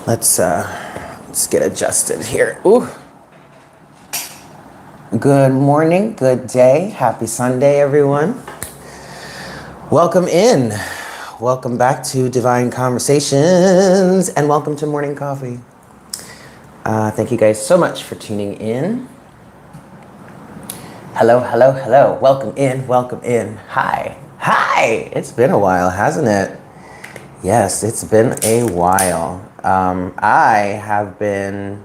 Let's get adjusted here. Ooh. Good morning, good day, happy Sunday, everyone. Welcome in. Welcome back to Divine Conversations, and welcome to Morning Coffee. Thank you guys so much for tuning in. Hello, hello, hello. Welcome in, welcome in. Hi, hi. It's been a while, hasn't it? Yes, it's been a while. I have been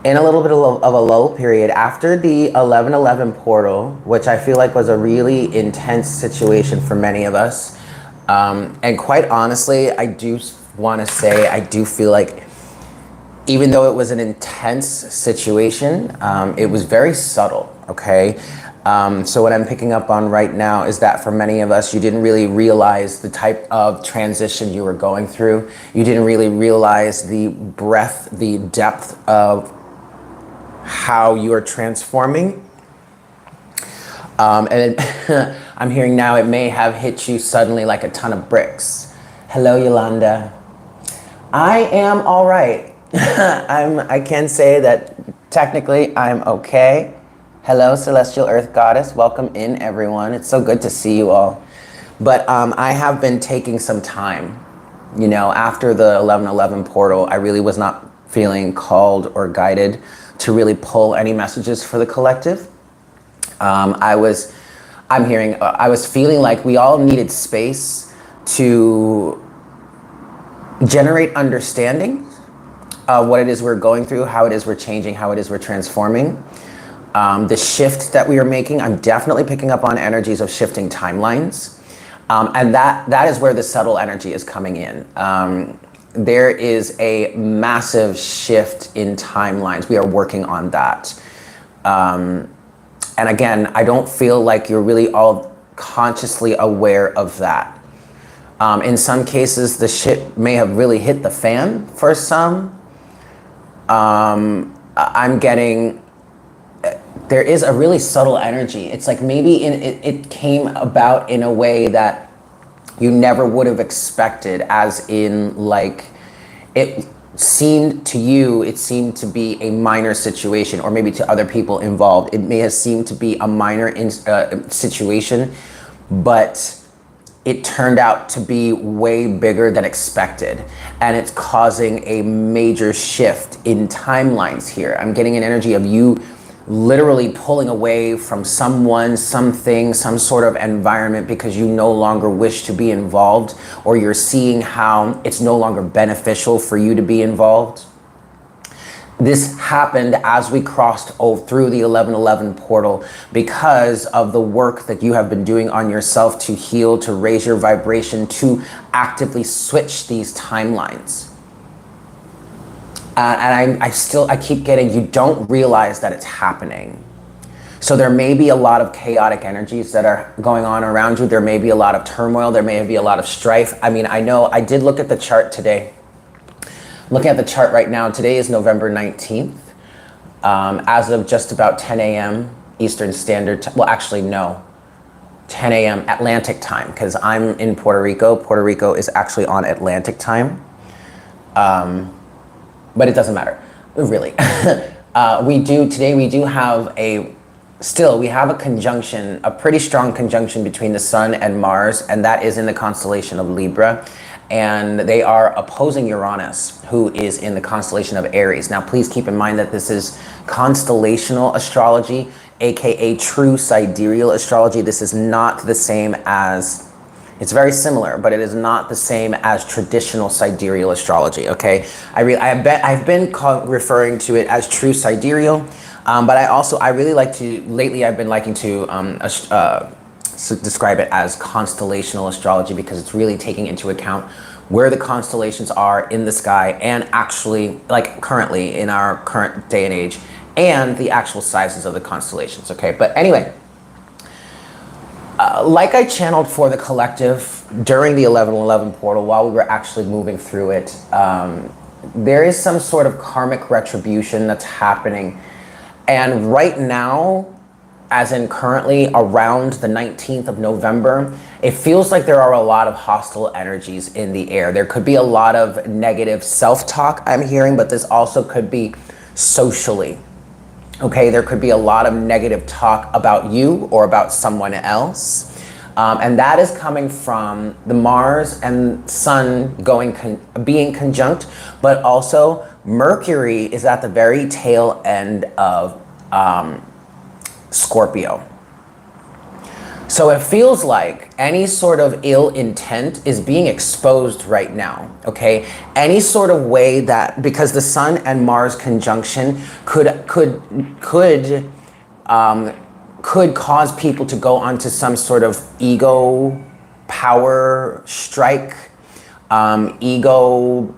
in a little bit of a lull period after the 11/11 portal, which I feel like was a really intense situation for many of us. And quite honestly, I do want to say, I do feel like even though it was an intense situation, it was very subtle, okay? So what I'm picking up on right now is that for many of us, you didn't really realize the type of transition you were going through. You didn't really realize the breadth, the depth of how you are transforming. I'm hearing now it may have hit you suddenly like a ton of bricks. Hello, Yolanda. I am all right. I can say that technically I'm okay. Hello, Celestial Earth Goddess. Welcome in, everyone. It's so good to see you all. But I have been taking some time. You know, after the 11/11 portal, I really was not feeling called or guided to really pull any messages for the collective. I was feeling like we all needed space to generate understanding of what it is we're going through, how it is we're changing, how it is we're transforming. The shift that we are making, I'm definitely picking up on energies of shifting timelines. And that is where the subtle energy is coming in. There is a massive shift in timelines. We are working on that. And again, I don't feel like you're really all consciously aware of that. In some cases, the shit may have really hit the fan for some. I'm getting, there is a really subtle energy. It's like maybe it came about in a way that you never would have expected, as in like it seemed to you, it seemed to be a minor situation, or maybe to other people involved, it may have seemed to be a minor situation, but it turned out to be way bigger than expected. And it's causing a major shift in timelines here. I'm getting an energy of you literally pulling away from someone, something, some sort of environment because you no longer wish to be involved, or you're seeing how it's no longer beneficial for you to be involved. This happened as we crossed through the 11/11 portal because of the work that you have been doing on yourself to heal, to raise your vibration, to actively switch these timelines. And I keep getting, you don't realize that it's happening. So there may be a lot of chaotic energies that are going on around you. There may be a lot of turmoil. There may be a lot of strife. I mean, I know I did look at the chart today. Looking at the chart right now, today is November 19th. As of just about 10 a.m. Eastern Standard Time, well, actually, no, 10 a.m. Atlantic time, because I'm in Puerto Rico. Puerto Rico is actually on Atlantic time. But it doesn't matter, really. We do have a conjunction, a pretty strong conjunction between the Sun and Mars, and that is in the constellation of Libra. And they are opposing Uranus, who is in the constellation of Aries. Now, please keep in mind that this is constellational astrology, AKA true sidereal astrology. This is not the same as, it's very similar, but it is not the same as traditional sidereal astrology, okay? I've been referring to it as true sidereal, but I really like to, lately I've been liking to describe it as constellational astrology, because it's really taking into account where the constellations are in the sky, and actually, like currently in our current day and age, and the actual sizes of the constellations, okay? But anyway, like I channeled for the collective during the 11/11 portal while we were actually moving through it, there is some sort of karmic retribution that's happening. And right now, as in currently around the 19th of November, it feels like there are a lot of hostile energies in the air. There could be a lot of negative self-talk I'm hearing, but this also could be socially. Okay, there could be a lot of negative talk about you or about someone else. And that is coming from the Mars and Sun being conjunct, but also Mercury is at the very tail end of Scorpio. So it feels like any sort of ill intent is being exposed right now, okay? Any sort of way that, because the Sun and Mars conjunction could cause people to go onto some sort of ego power strike, ego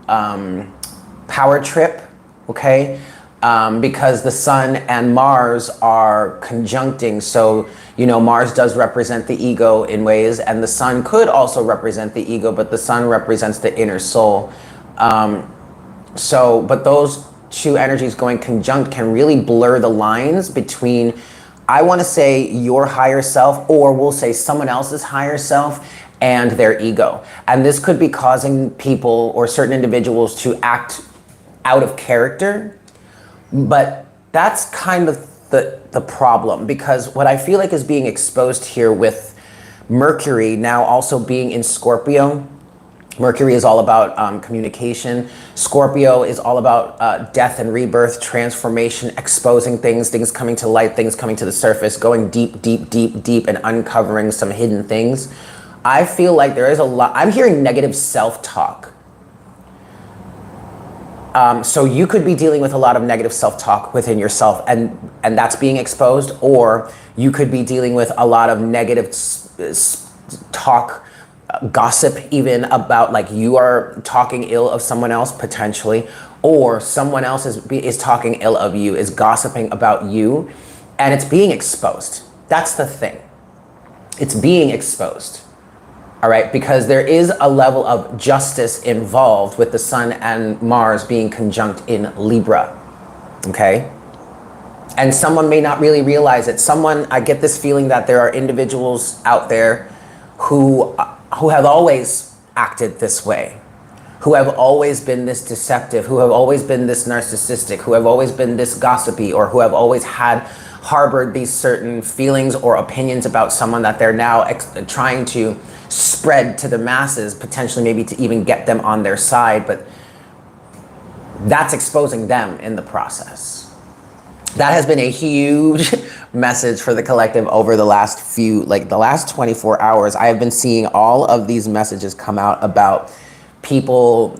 power trip, okay? Because the Sun and Mars are conjuncting. So, you know, Mars does represent the ego in ways, and the Sun could also represent the ego, but the Sun represents the inner soul. But those two energies going conjunct can really blur the lines between, I want to say, your higher self, or we'll say someone else's higher self, and their ego. And this could be causing people or certain individuals to act out of character. But that's kind of the problem, because what I feel like is being exposed here with Mercury now also being in Scorpio. Mercury is all about communication. Scorpio is all about death and rebirth, transformation, exposing things coming to light, things coming to the surface, going deep, deep, deep, deep, and uncovering some hidden things. I feel like there is a lot, I'm hearing negative self-talk. So you could be dealing with a lot of negative self-talk within yourself, and that's being exposed, or you could be dealing with a lot of negative talk, gossip, even about, like, you are talking ill of someone else potentially, or someone else is talking ill of you, is gossiping about you, and it's being exposed. That's the thing. It's being exposed. All right, because there is a level of justice involved with the Sun and Mars being conjunct in Libra, okay? And someone may not really realize it. I get this feeling that there are individuals out there who have always acted this way, who have always been this deceptive, who have always been this narcissistic, who have always been this gossipy, or who have always harbored these certain feelings or opinions about someone that they're now trying to spread to the masses, potentially maybe to even get them on their side, but that's exposing them in the process. That has been a huge message for the collective over the last the last 24 hours. I have been seeing all of these messages come out about people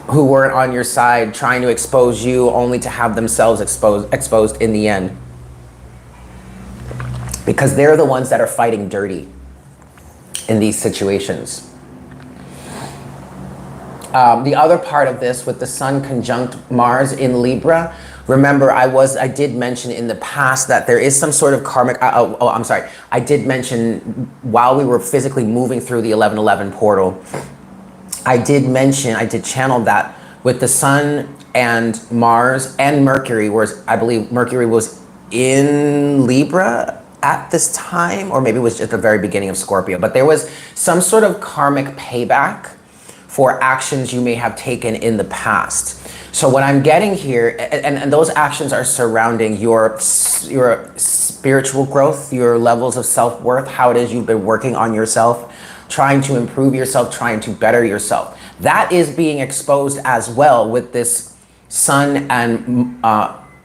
who weren't on your side trying to expose you only to have themselves exposed in the end. Because they're the ones that are fighting dirty in these situations. The other part of this with the Sun conjunct Mars in Libra, remember I did mention in the past that there is some sort of karmic, I did mention while we were physically moving through the 1111 portal, I did channel that with the Sun and Mars and Mercury, whereas I believe Mercury was in Libra at this time, or maybe it was at the very beginning of Scorpio, but there was some sort of karmic payback for actions you may have taken in the past. So what I'm getting here, and those actions are surrounding your spiritual growth, your levels of self-worth, how it is you've been working on yourself, trying to improve yourself, trying to better yourself. That is being exposed as well with this Sun and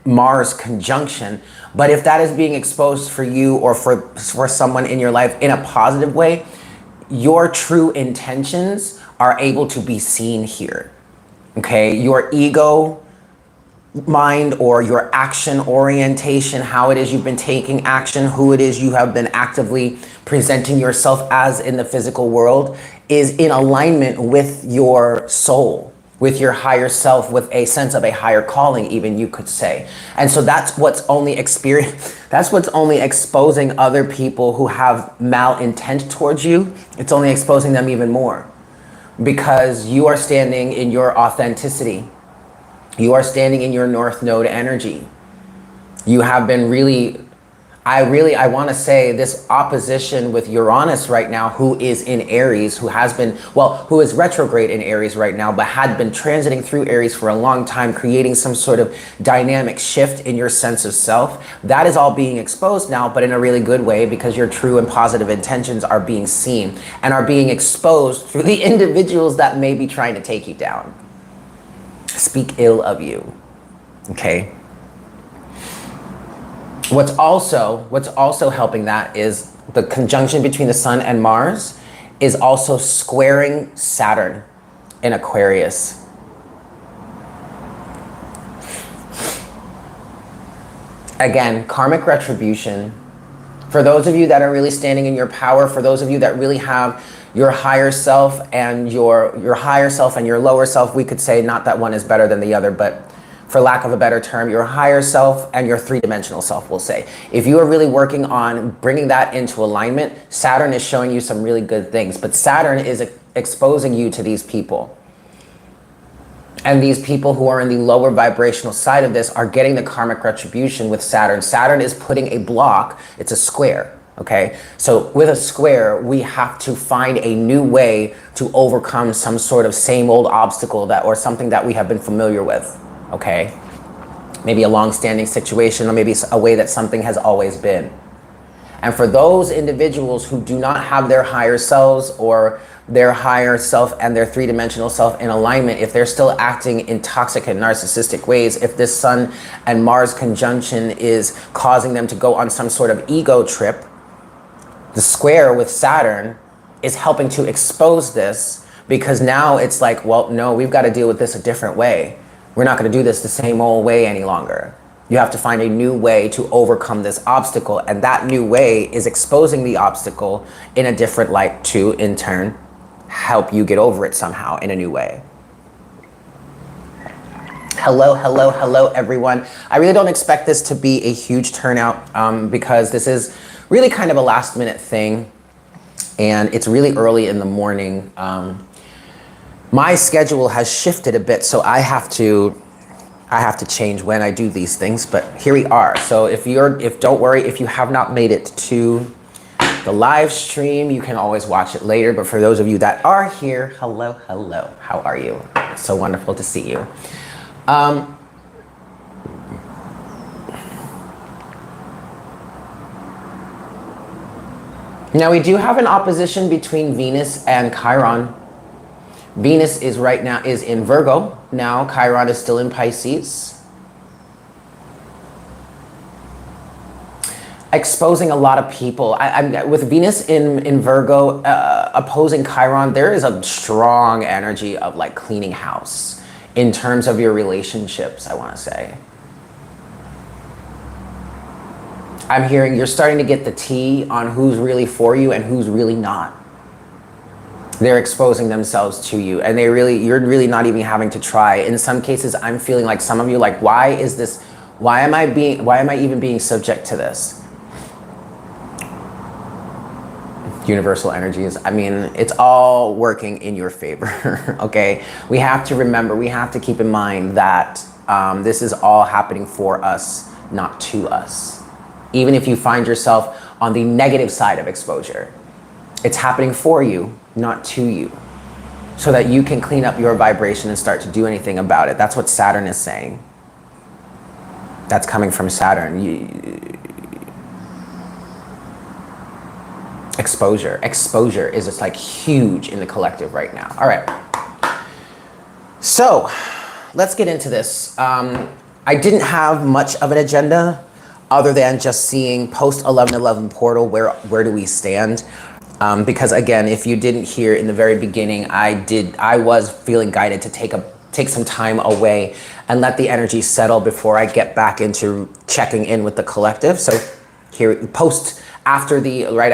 Mars conjunction. But if that is being exposed for you or for someone in your life in a positive way, your true intentions are able to be seen here. Okay, your ego mind or your action orientation, how it is you've been taking action, who it is you have been actively presenting yourself as in the physical world, is in alignment with your soul, with your higher self, with a sense of a higher calling, even, you could say. And so that's what's only exposing other people who have malintent towards you. It's only exposing them even more, because you are standing in your authenticity. You are standing in your North Node energy. You have been really I want to say this opposition with Uranus right now, who is in Aries, who is retrograde in Aries right now, but had been transiting through Aries for a long time, creating some sort of dynamic shift in your sense of self. That is all being exposed now, but in a really good way, because your true and positive intentions are being seen and are being exposed through the individuals that may be trying to take you down, speak ill of you. Okay. What's also helping that is the conjunction between the Sun and Mars is also squaring Saturn in Aquarius. Again, karmic retribution. For those of you that are really standing in your power, for those of you that really have your higher self and your higher self and your lower self, we could say not that one is better than the other, but for lack of a better term, your higher self and your three-dimensional self, we'll say. If you are really working on bringing that into alignment, Saturn is showing you some really good things, but Saturn is exposing you to these people. And these people who are in the lower vibrational side of this are getting the karmic retribution with Saturn. Saturn is putting a block, it's a square, okay? So with a square, we have to find a new way to overcome some sort of same old obstacle or something that we have been familiar with. Okay, maybe a long-standing situation, or maybe a way that something has always been. And for those individuals who do not have their higher selves or their higher self and their three-dimensional self in alignment, if they're still acting in toxic and narcissistic ways, if this Sun and Mars conjunction is causing them to go on some sort of ego trip, the square with Saturn is helping to expose this, because now it's like, well, no, we've got to deal with this a different way. We're not going to do this the same old way any longer. You have to find a new way to overcome this obstacle, and that new way is exposing the obstacle in a different light to, in turn, help you get over it somehow in a new way. Hello, hello, hello, everyone. I really don't expect this to be a huge turnout because this is really kind of a last-minute thing, and it's really early in the morning. My schedule has shifted a bit, so I have to change when I do these things, but here we are. So don't worry, if you have not made it to the live stream, you can always watch it later. But for those of you that are here, hello, hello, how are you? It's so wonderful to see you. Now we do have an opposition between Venus and Chiron. Venus is in Virgo now. Chiron is still in Pisces. Exposing a lot of people. With Venus in Virgo opposing Chiron, there is a strong energy of like cleaning house in terms of your relationships, I want to say. I'm hearing you're starting to get the tea on who's really for you and who's really not. They're exposing themselves to you, and you're really not even having to try. In some cases, I'm feeling like some of you like, why am I even being subject to this? Universal energies. I mean, it's all working in your favor, okay? We have to remember, we have to keep in mind that this is all happening for us, not to us. Even if you find yourself on the negative side of exposure, it's happening for you, not to you, so that you can clean up your vibration and start to do anything about it. That's what Saturn is saying. That's coming from Saturn. Exposure is just like huge in the collective right now. All right. So let's get into this. I didn't have much of an agenda other than just seeing post 11/11 portal, where do we stand? Because again, if you didn't hear in the very beginning, I was feeling guided to take some time away and let the energy settle before I get back into checking in with the collective. So here, post after right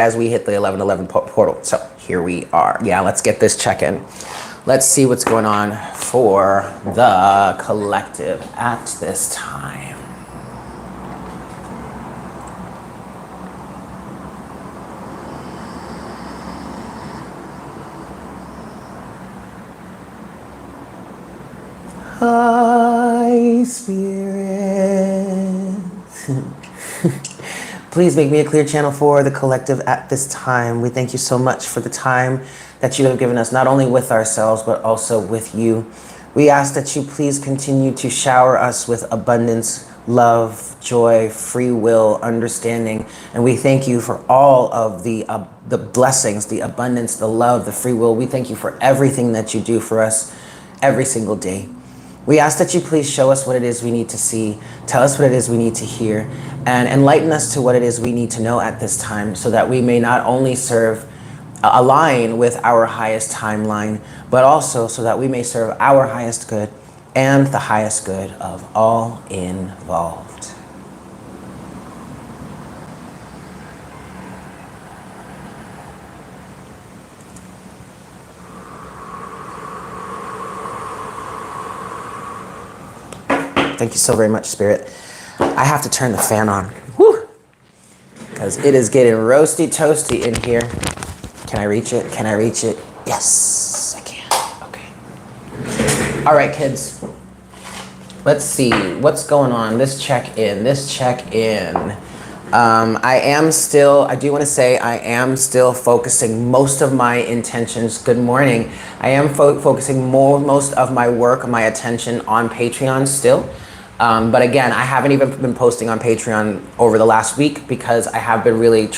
as we hit the 11/11 portal. So here we are. Yeah, let's get this check-in. Let's see what's going on for the collective at this time. Hi, Spirit. Please make me a clear channel for the collective at this time. We thank you so much for the time that you have given us, not only with ourselves, but also with you. We ask that you please continue to shower us with abundance, love, joy, free will, understanding. And we thank you for all of the blessings, the abundance, the love, the free will. We thank you for everything that you do for us every single day. We ask that you please show us what it is we need to see, tell us what it is we need to hear, and enlighten us to what it is we need to know at this time so that we may not only align with our highest timeline, but also so that we may serve our highest good and the highest good of all involved. Thank you so very much, Spirit. I have to turn the fan on, because it is getting roasty toasty in here. Can I reach it? Can I reach it? Yes, I can. Okay. All right, kids. Let's see what's going on. This check-in. I do want to say I am still focusing most of my intentions. Good morning. I am focusing most of my work, my attention on Patreon still. But again, I haven't even been posting on Patreon over the last week because I have been really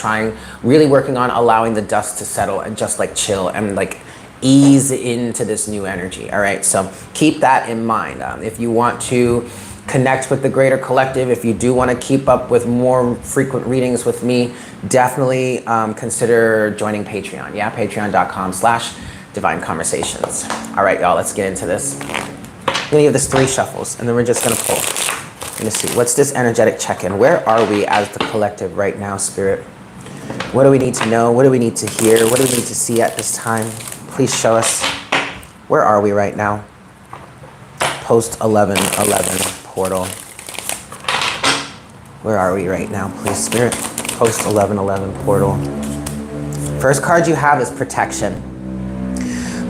working on allowing the dust to settle and just like chill and like ease into this new energy. All right. So keep that in mind. If you want to connect with the greater collective, if you do want to keep up with more frequent readings with me, definitely consider joining Patreon. Yeah. Patreon.com/Divine Conversations. All right, y'all, let's get into this. I'm gonna give this 3 shuffles and then we're just gonna pull. Let me see, what's this energetic check-in? Where are we as the collective right now, Spirit? What do we need to know? What do we need to hear? What do we need to see at this time? Please show us. Where are we right now? Post 1111 portal. Where are we right now, please, Spirit? Post 1111 portal. First card you have is protection.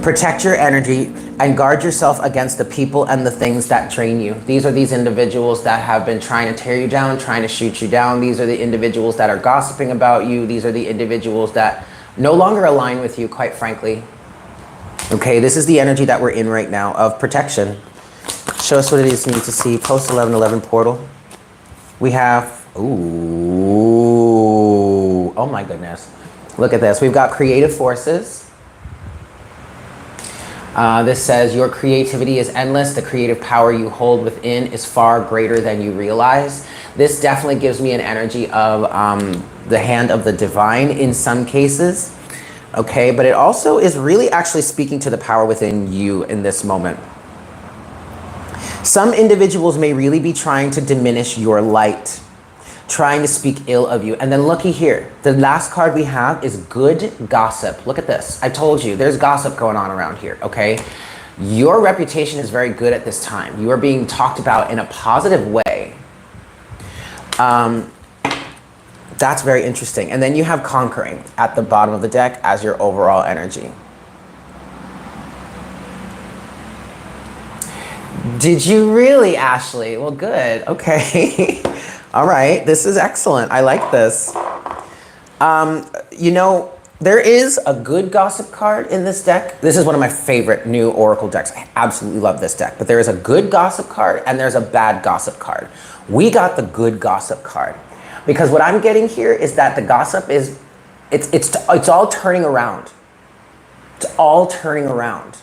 Protect your energy and guard yourself against the people and the things that drain you. These are these individuals that have been trying to tear you down, trying to shoot you down. These are the individuals that are gossiping about you. These are the individuals that no longer align with you, quite frankly. Okay, this is the energy that we're in right now of protection. Show us what it is you need to see. Post 1111 portal. We have, ooh, oh my goodness. Look at this. We've got creative forces. This says your creativity is endless. The creative power you hold within is far greater than you realize. This definitely gives me an energy of the hand of the divine in some cases. Okay, but it also is really actually speaking to the power within you in this moment. Some individuals may really be trying to diminish your light, trying to speak ill of you. And then looky here, the last card we have is good gossip. Look at this. I told you, there's gossip going on around here, okay? Your reputation is very good at this time. You are being talked about in a positive way. That's very interesting. And then you have conquering at the bottom of the deck as your overall energy. Did you really, Ashley? Well, good. Okay. All right. This is excellent. I like this. You know, there is a good gossip card in this deck. This is one of my favorite new Oracle decks. I absolutely love this deck. But there is a good gossip card and there's a bad gossip card. We got the good gossip card. Because what I'm getting here is that the gossip is, it's all turning around. It's all turning around.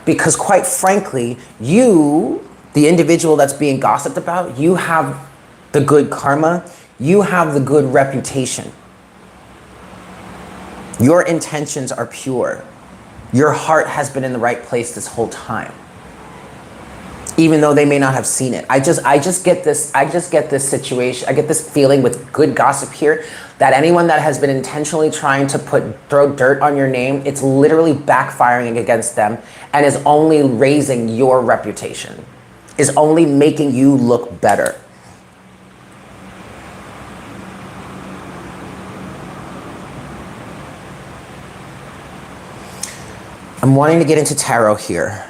Because quite frankly, you, the individual that's being gossiped about, you have the good karma, you have the good reputation. Your intentions are pure. Your heart has been in the right place this whole time. Even though they may not have seen it. I just get this situation, I get this feeling with good gossip here that anyone that has been intentionally trying to throw dirt on your name, it's literally backfiring against them and is only raising your reputation, is only making you look better. I'm wanting to get into tarot here.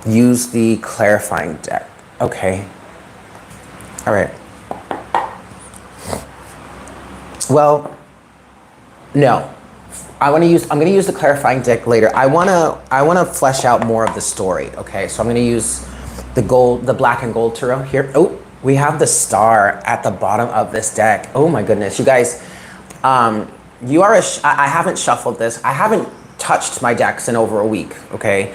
Use the clarifying deck. Okay. All right. Well, no. I'm gonna use the clarifying deck later. I wanna flesh out more of the story. Okay, so I'm gonna use the black and gold tarot here. Oh, we have the star at the bottom of this deck. Oh my goodness, you guys. You are I haven't shuffled this. I haven't touched my decks in over a week. Okay,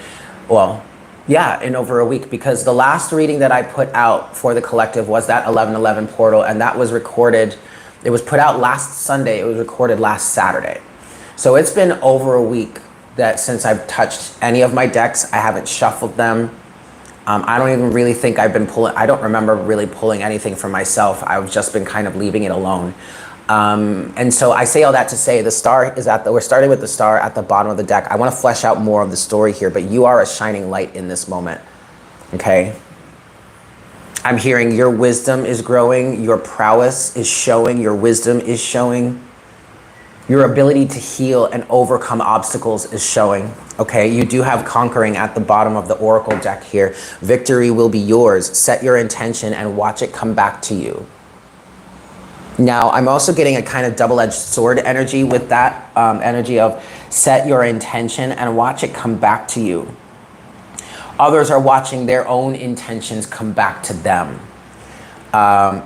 well, yeah, in over a week, because the last reading that I put out for the collective was that 1111 portal, and that was recorded. It was put out last Sunday. It was recorded last Saturday. So it's been over a week that since I've touched any of my decks. I haven't shuffled them. I don't even really think I've been pulling. I don't remember really pulling anything for myself. I've just been kind of leaving it alone. And so I say all that to say the star is we're starting with the star at the bottom of the deck. I want to flesh out more of the story here, but you are a shining light in this moment. Okay. I'm hearing your wisdom is growing, your prowess is showing, your wisdom is showing, your ability to heal and overcome obstacles is showing. Okay, you do have conquering at the bottom of the Oracle deck here. Victory will be yours. Set your intention and watch it come back to you. Now, I'm also getting a kind of double-edged sword energy with that energy of set your intention and watch it come back to you. Others are watching their own intentions come back to them.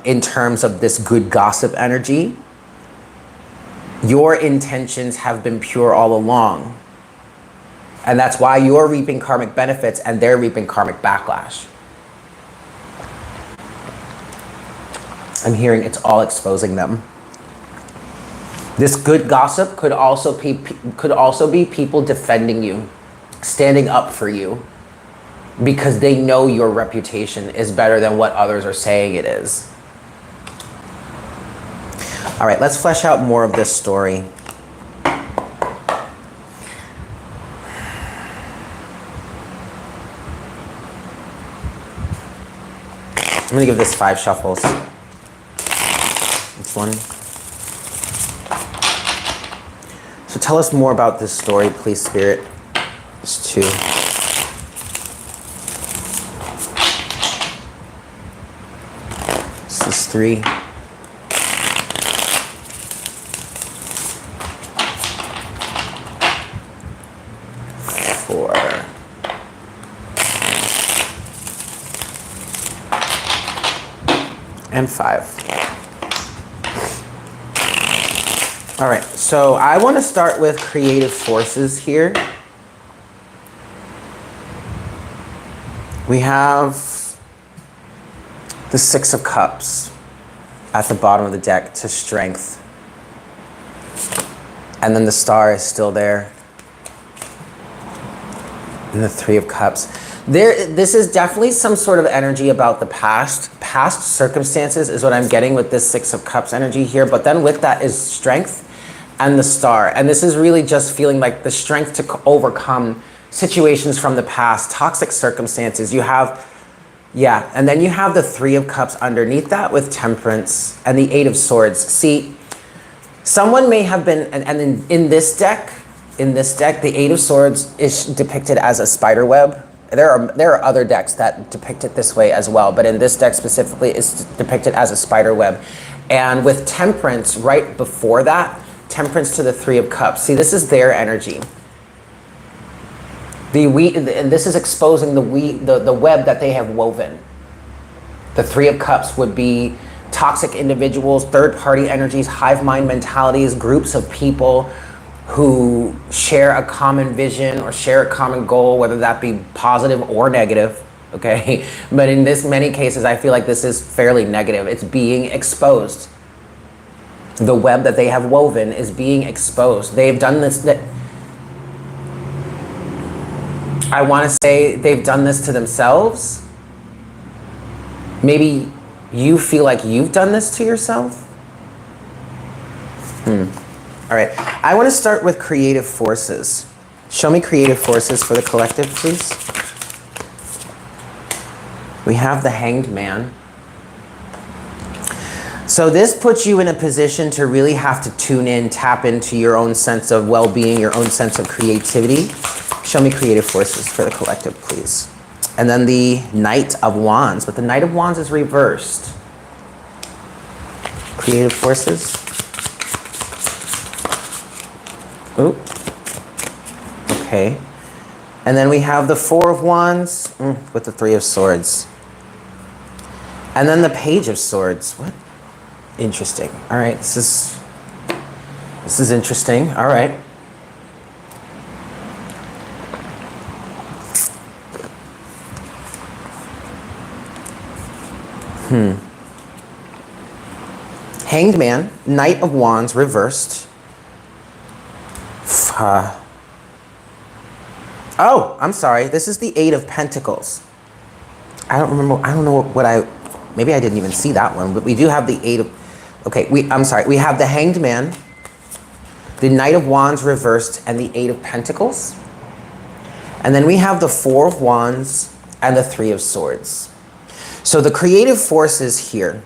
In terms of this good gossip energy, your intentions have been pure all along. And that's why you're reaping karmic benefits and they're reaping karmic backlash. I'm hearing it's all exposing them. This good gossip could also be people defending you, standing up for you, because they know your reputation is better than what others are saying it is. All right, let's flesh out more of this story. I'm gonna give this 5 shuffles. This one. So tell us more about this story, please, Spirit. It's 2. This is 3. 4. And 5. All right, so I want to start with creative forces here. We have the 6 of Cups at the bottom of the deck to strength. And then the star is still there. And the 3 of Cups. This is definitely some sort of energy about the past. Past circumstances is what I'm getting with this 6 of Cups energy here. But then with that is strength and the star. And this is really just feeling like the strength to overcome situations from the past, toxic circumstances. You have, yeah, and then you have the 3 of Cups underneath that with Temperance and the 8 of Swords. See, someone may have been, and in this deck, the 8 of Swords is depicted as a spider web. There are other decks that depict it this way as well, but in this deck specifically, it's depicted as a spider web. And with Temperance right before that, Temperance to the 3 of Cups. See, this is their energy. And this is exposing the web that they have woven. The 3 of Cups would be toxic individuals, third-party energies, hive mind mentalities, groups of people who share a common vision or share a common goal, whether that be positive or negative, okay? But in many cases, I feel like this is fairly negative. It's being exposed. The web that they have woven is being exposed. They've done this, I want to say they've done this to themselves. Maybe you feel like you've done this to yourself. All right, I want to start with creative forces. Show me creative forces for the collective, please. We have the Hanged Man. So this puts you in a position to really have to tune in, tap into your own sense of well-being, your own sense of creativity. Show me creative forces for the collective, please. And then the Knight of Wands, but the Knight of Wands is reversed. Creative forces. Oop. Okay. And then we have the Four of Wands with the Three of Swords. And then the Page of Swords. What? Interesting. All right, this is interesting. All right. Hanged Man, Knight of Wands reversed. Oh, I'm sorry. This is the Eight of Pentacles. I don't remember. I don't know maybe I didn't even see that one, but we do have the Eight of, okay, I'm sorry. We have the Hanged Man, the Knight of Wands reversed, and the Eight of Pentacles. And then we have the Four of Wands and the Three of Swords. So the creative forces here.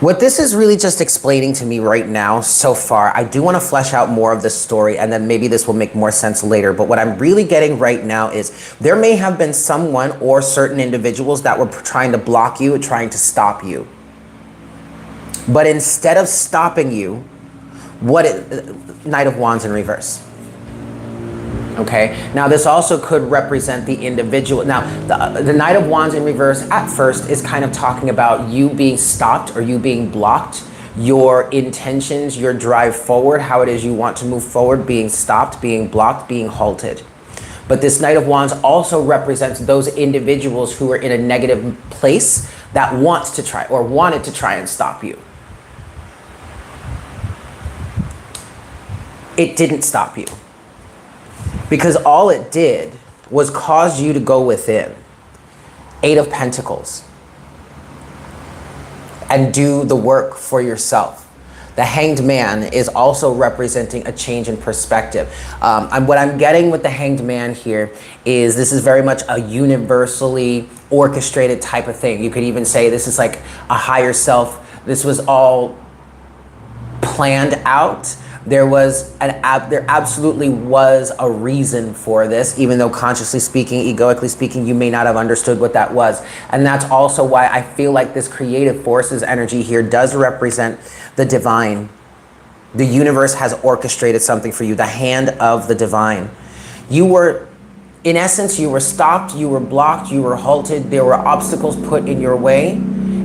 What this is really just explaining to me right now so far, I do want to flesh out more of this story, and then maybe this will make more sense later. But what I'm really getting right now is there may have been someone or certain individuals that were trying to block you, trying to stop you. But instead of stopping you, Knight of Wands in reverse. Okay, now this also could represent the individual. Now, the Knight of Wands in reverse at first is kind of talking about you being stopped or you being blocked, your intentions, your drive forward, how it is you want to move forward, being stopped, being blocked, being halted. But this Knight of Wands also represents those individuals who are in a negative place that wants to try or wanted to try and stop you. It didn't stop you. Because all it did was cause you to go within. Eight of Pentacles. And do the work for yourself. The Hanged Man is also representing a change in perspective. And what I'm getting with the Hanged Man here is this is very much a universally orchestrated type of thing. You could even say this is like a higher self. This was all planned out. There absolutely was a reason for this, even though consciously speaking, egoically speaking, you may not have understood what that was. And that's also why I feel like this creative forces energy here does represent the divine. The universe has orchestrated something for you, the hand of the divine. You were, in essence, you were stopped, you were blocked, you were halted, there were obstacles put in your way.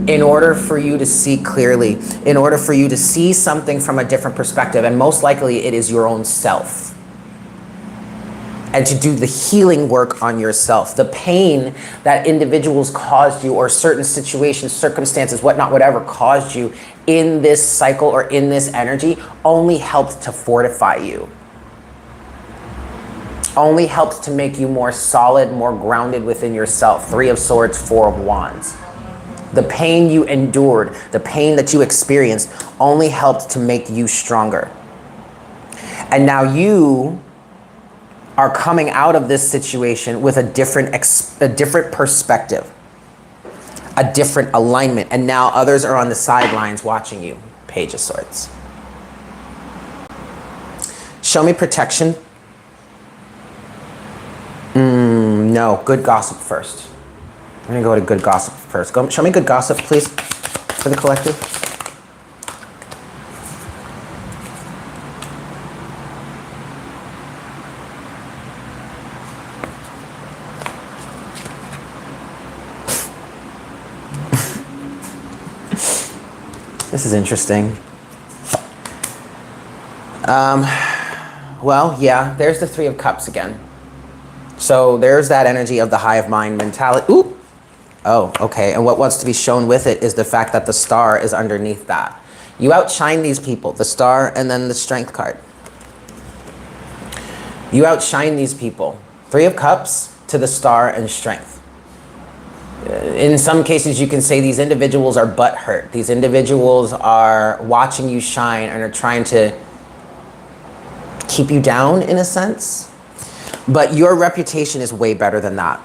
In order for you to see clearly, in order for you to see something from a different perspective, and most likely it is your own self. And to do the healing work on yourself. The pain that individuals caused you, or certain situations, circumstances, whatnot, whatever caused you in this cycle or in this energy, only helped to fortify you. Only helped to make you more solid, more grounded within yourself. Three of Swords, Four of Wands. The pain you endured, the pain that you experienced only helped to make you stronger. And now you are coming out of this situation with a different perspective, a different alignment. And now others are on the sidelines watching you. Page of Swords. Show me protection. No, good gossip first. I'm gonna go to good gossip first. Show me good gossip, please, for the collective. This is interesting. Well, yeah, there's the Three of Cups again. So there's that energy of the hive mind mentality. Ooh. Oh, okay. And what wants to be shown with it is the fact that the Star is underneath that. You outshine these people, the Star and then the Strength card. You outshine these people. Three of Cups to the Star and Strength. In some cases, you can say these individuals are butthurt. These individuals are watching you shine and are trying to keep you down in a sense. But your reputation is way better than that.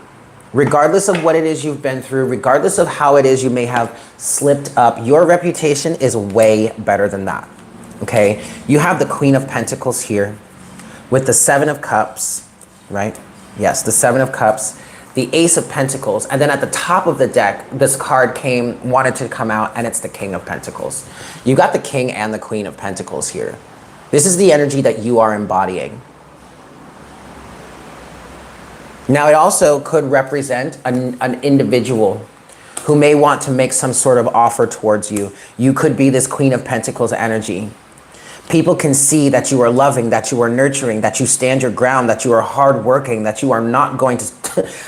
Regardless of what it is you've been through, regardless of how it is you may have slipped up, your reputation is way better than that, okay? You have the Queen of Pentacles here with the Seven of Cups, right? Yes, the Seven of Cups. the Ace of Pentacles, and then at the top of the deck, this card wanted to come out, and it's the King of Pentacles. You got the King and the Queen of Pentacles here. This is the energy that you are embodying. Now, it also could represent an individual who may want to make some sort of offer towards you. You could be this Queen of Pentacles energy. People can see that you are loving, that you are nurturing, that you stand your ground, that you are hardworking, that you are not going to,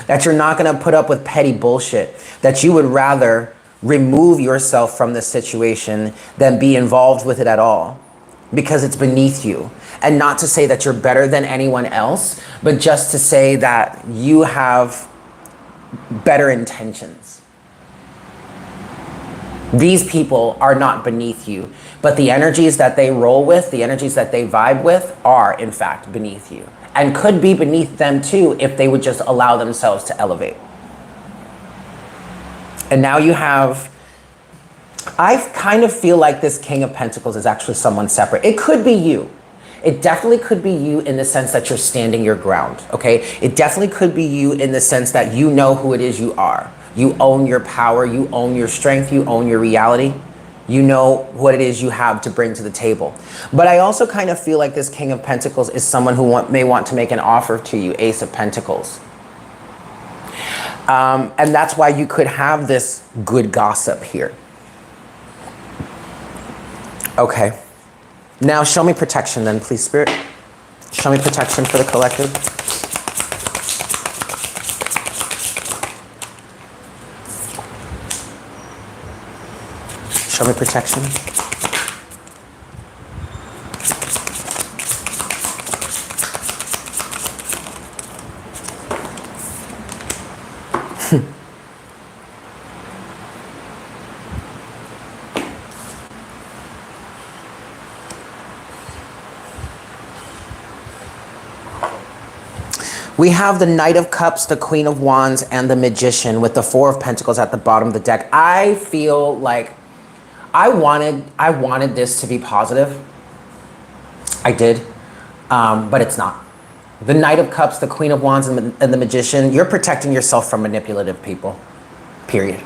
that you're not going to put up with petty bullshit, that you would rather remove yourself from this situation than be involved with it at all, because it's beneath you. And not to say that you're better than anyone else, but just to say that you have better intentions. These people are not beneath you, but the energies that they roll with, the energies that they vibe with are in fact beneath you, and could be beneath them too if they would just allow themselves to elevate. And now you have, I kind of feel like this King of Pentacles is actually someone separate. It could be you. It definitely could be you in the sense that you're standing your ground, okay? It definitely could be you in the sense that you know who it is you are. You own your power, you own your strength, you own your reality. You know what it is you have to bring to the table. But I also kind of feel like this King of Pentacles is someone who may want to make an offer to you, Ace of Pentacles. And that's why you could have this good gossip here. Okay. Now show me protection then, please, Spirit. Show me protection for the collective. Show me protection. We have the Knight of Cups, the Queen of Wands, and the Magician with the Four of Pentacles at the bottom of the deck. I feel like I wanted this to be positive. I did, but it's not. The Knight of Cups, the Queen of Wands, and the Magician, you're protecting yourself from manipulative people, period.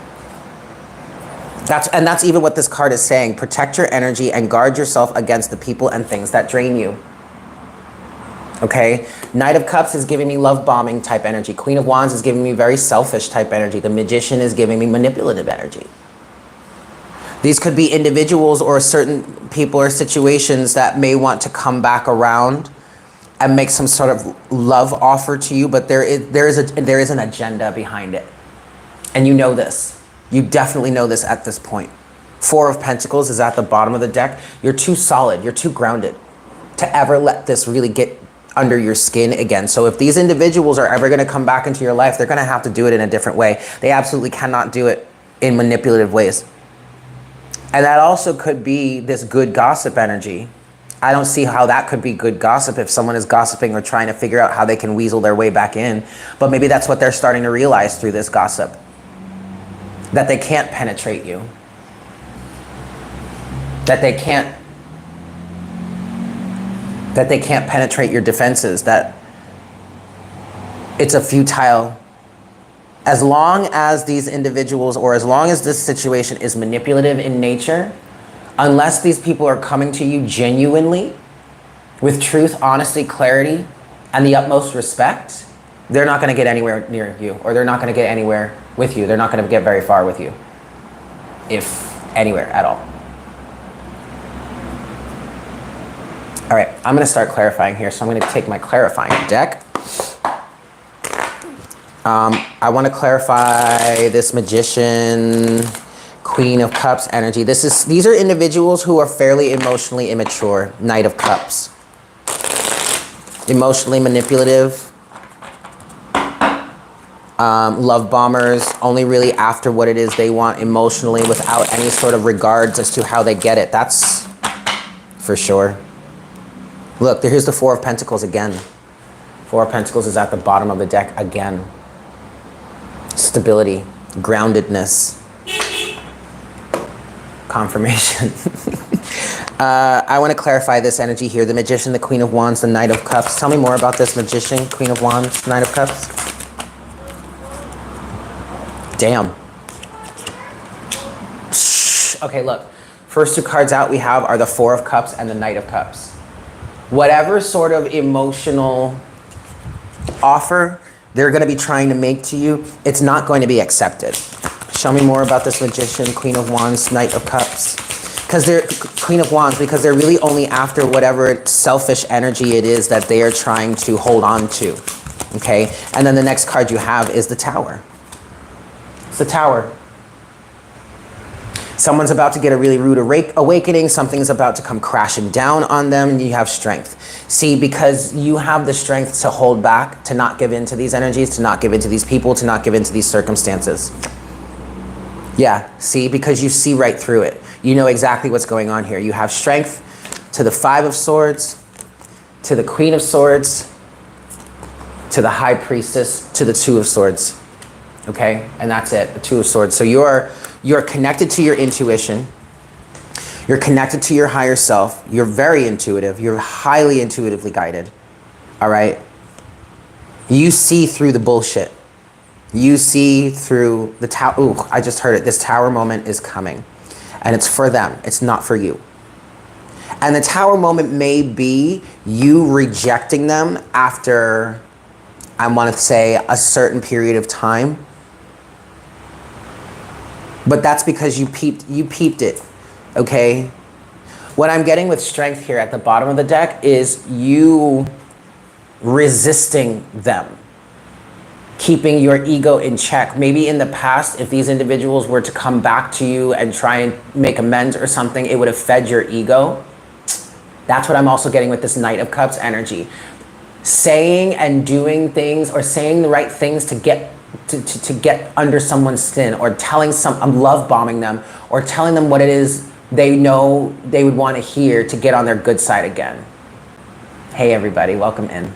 That's even what this card is saying. Protect your energy and guard yourself against the people and things that drain you. Okay? Knight of Cups is giving me love bombing type energy. Queen of Wands is giving me very selfish type energy. The Magician is giving me manipulative energy. These could be individuals or certain people or situations that may want to come back around and make some sort of love offer to you, but there is an agenda behind it. And you know this. You definitely know this at this point. Four of Pentacles is at the bottom of the deck. You're too solid, you're too grounded to ever let this really get under your skin again. So if these individuals are ever gonna come back into your life, they're gonna have to do it in a different way. They absolutely cannot do it in manipulative ways. And that also could be this good gossip energy. I don't see how that could be good gossip if someone is gossiping or trying to figure out how they can weasel their way back in. But maybe that's what they're starting to realize through this gossip. That they can't penetrate you. That they can't penetrate your defenses. That it's a futile. As long as these individuals, or as long as this situation is manipulative in nature, unless these people are coming to you genuinely with truth, honesty, clarity, and the utmost respect, they're not going to get anywhere near you, or they're not going to get anywhere with you. They're not going to get very far with you, if anywhere at all. All right, I'm going to start clarifying here. So I'm going to take my clarifying deck. I want to clarify this Magician, Queen of Cups energy. These are individuals who are fairly emotionally immature. Knight of Cups. Emotionally manipulative. Love bombers, only really after what it is they want emotionally without any sort of regards as to how they get it. That's for sure. Look, here's the Four of Pentacles again. Four of Pentacles is at the bottom of the deck again. Stability, groundedness, confirmation. I want to clarify this energy here. The Magician, the Queen of Wands, the Knight of Cups. Tell me more about this Magician, Queen of Wands, Knight of Cups. Damn. Okay, look. First two cards out we have are the Four of Cups and the Knight of Cups. Whatever sort of emotional offer they're going to be trying to make to you, it's not going to be accepted. Show me more about this Magician, Queen of Wands, Knight of Cups. Because they're Queen of Wands, because they're really only after whatever selfish energy it is that they are trying to hold on to. Okay? And then the next card you have is the Tower. It's the Tower. Someone's about to get a really rude awakening. Something's about to come crashing down on them, and you have strength. See, because you have the strength to hold back, to not give in to these energies, to not give in to these people, to not give in to these circumstances. Yeah, see, because you see right through it. You know exactly what's going on here. You have strength to the Five of Swords, to the Queen of Swords, to the High Priestess, to the Two of Swords. Okay, and that's it, the Two of Swords. So you're connected to your intuition. You're connected to your higher self. You're very intuitive. You're highly intuitively guided. All right? You see through the bullshit. You see through the tower. Ooh, I just heard it. This Tower moment is coming. And it's for them. It's not for you. And the Tower moment may be you rejecting them after, I want to say, a certain period of time. But that's because you peeped it, okay? What I'm getting with strength here at the bottom of the deck is you resisting them, keeping your ego in check. Maybe in the past, if these individuals were to come back to you and try and make amends or something, it would have fed your ego. That's what I'm also getting with this Knight of Cups energy. Saying and doing things, or saying the right things to get under someone's skin, or telling love bombing them, or telling them what it is they know they would want to hear to get on their good side again. Hey everybody, welcome in.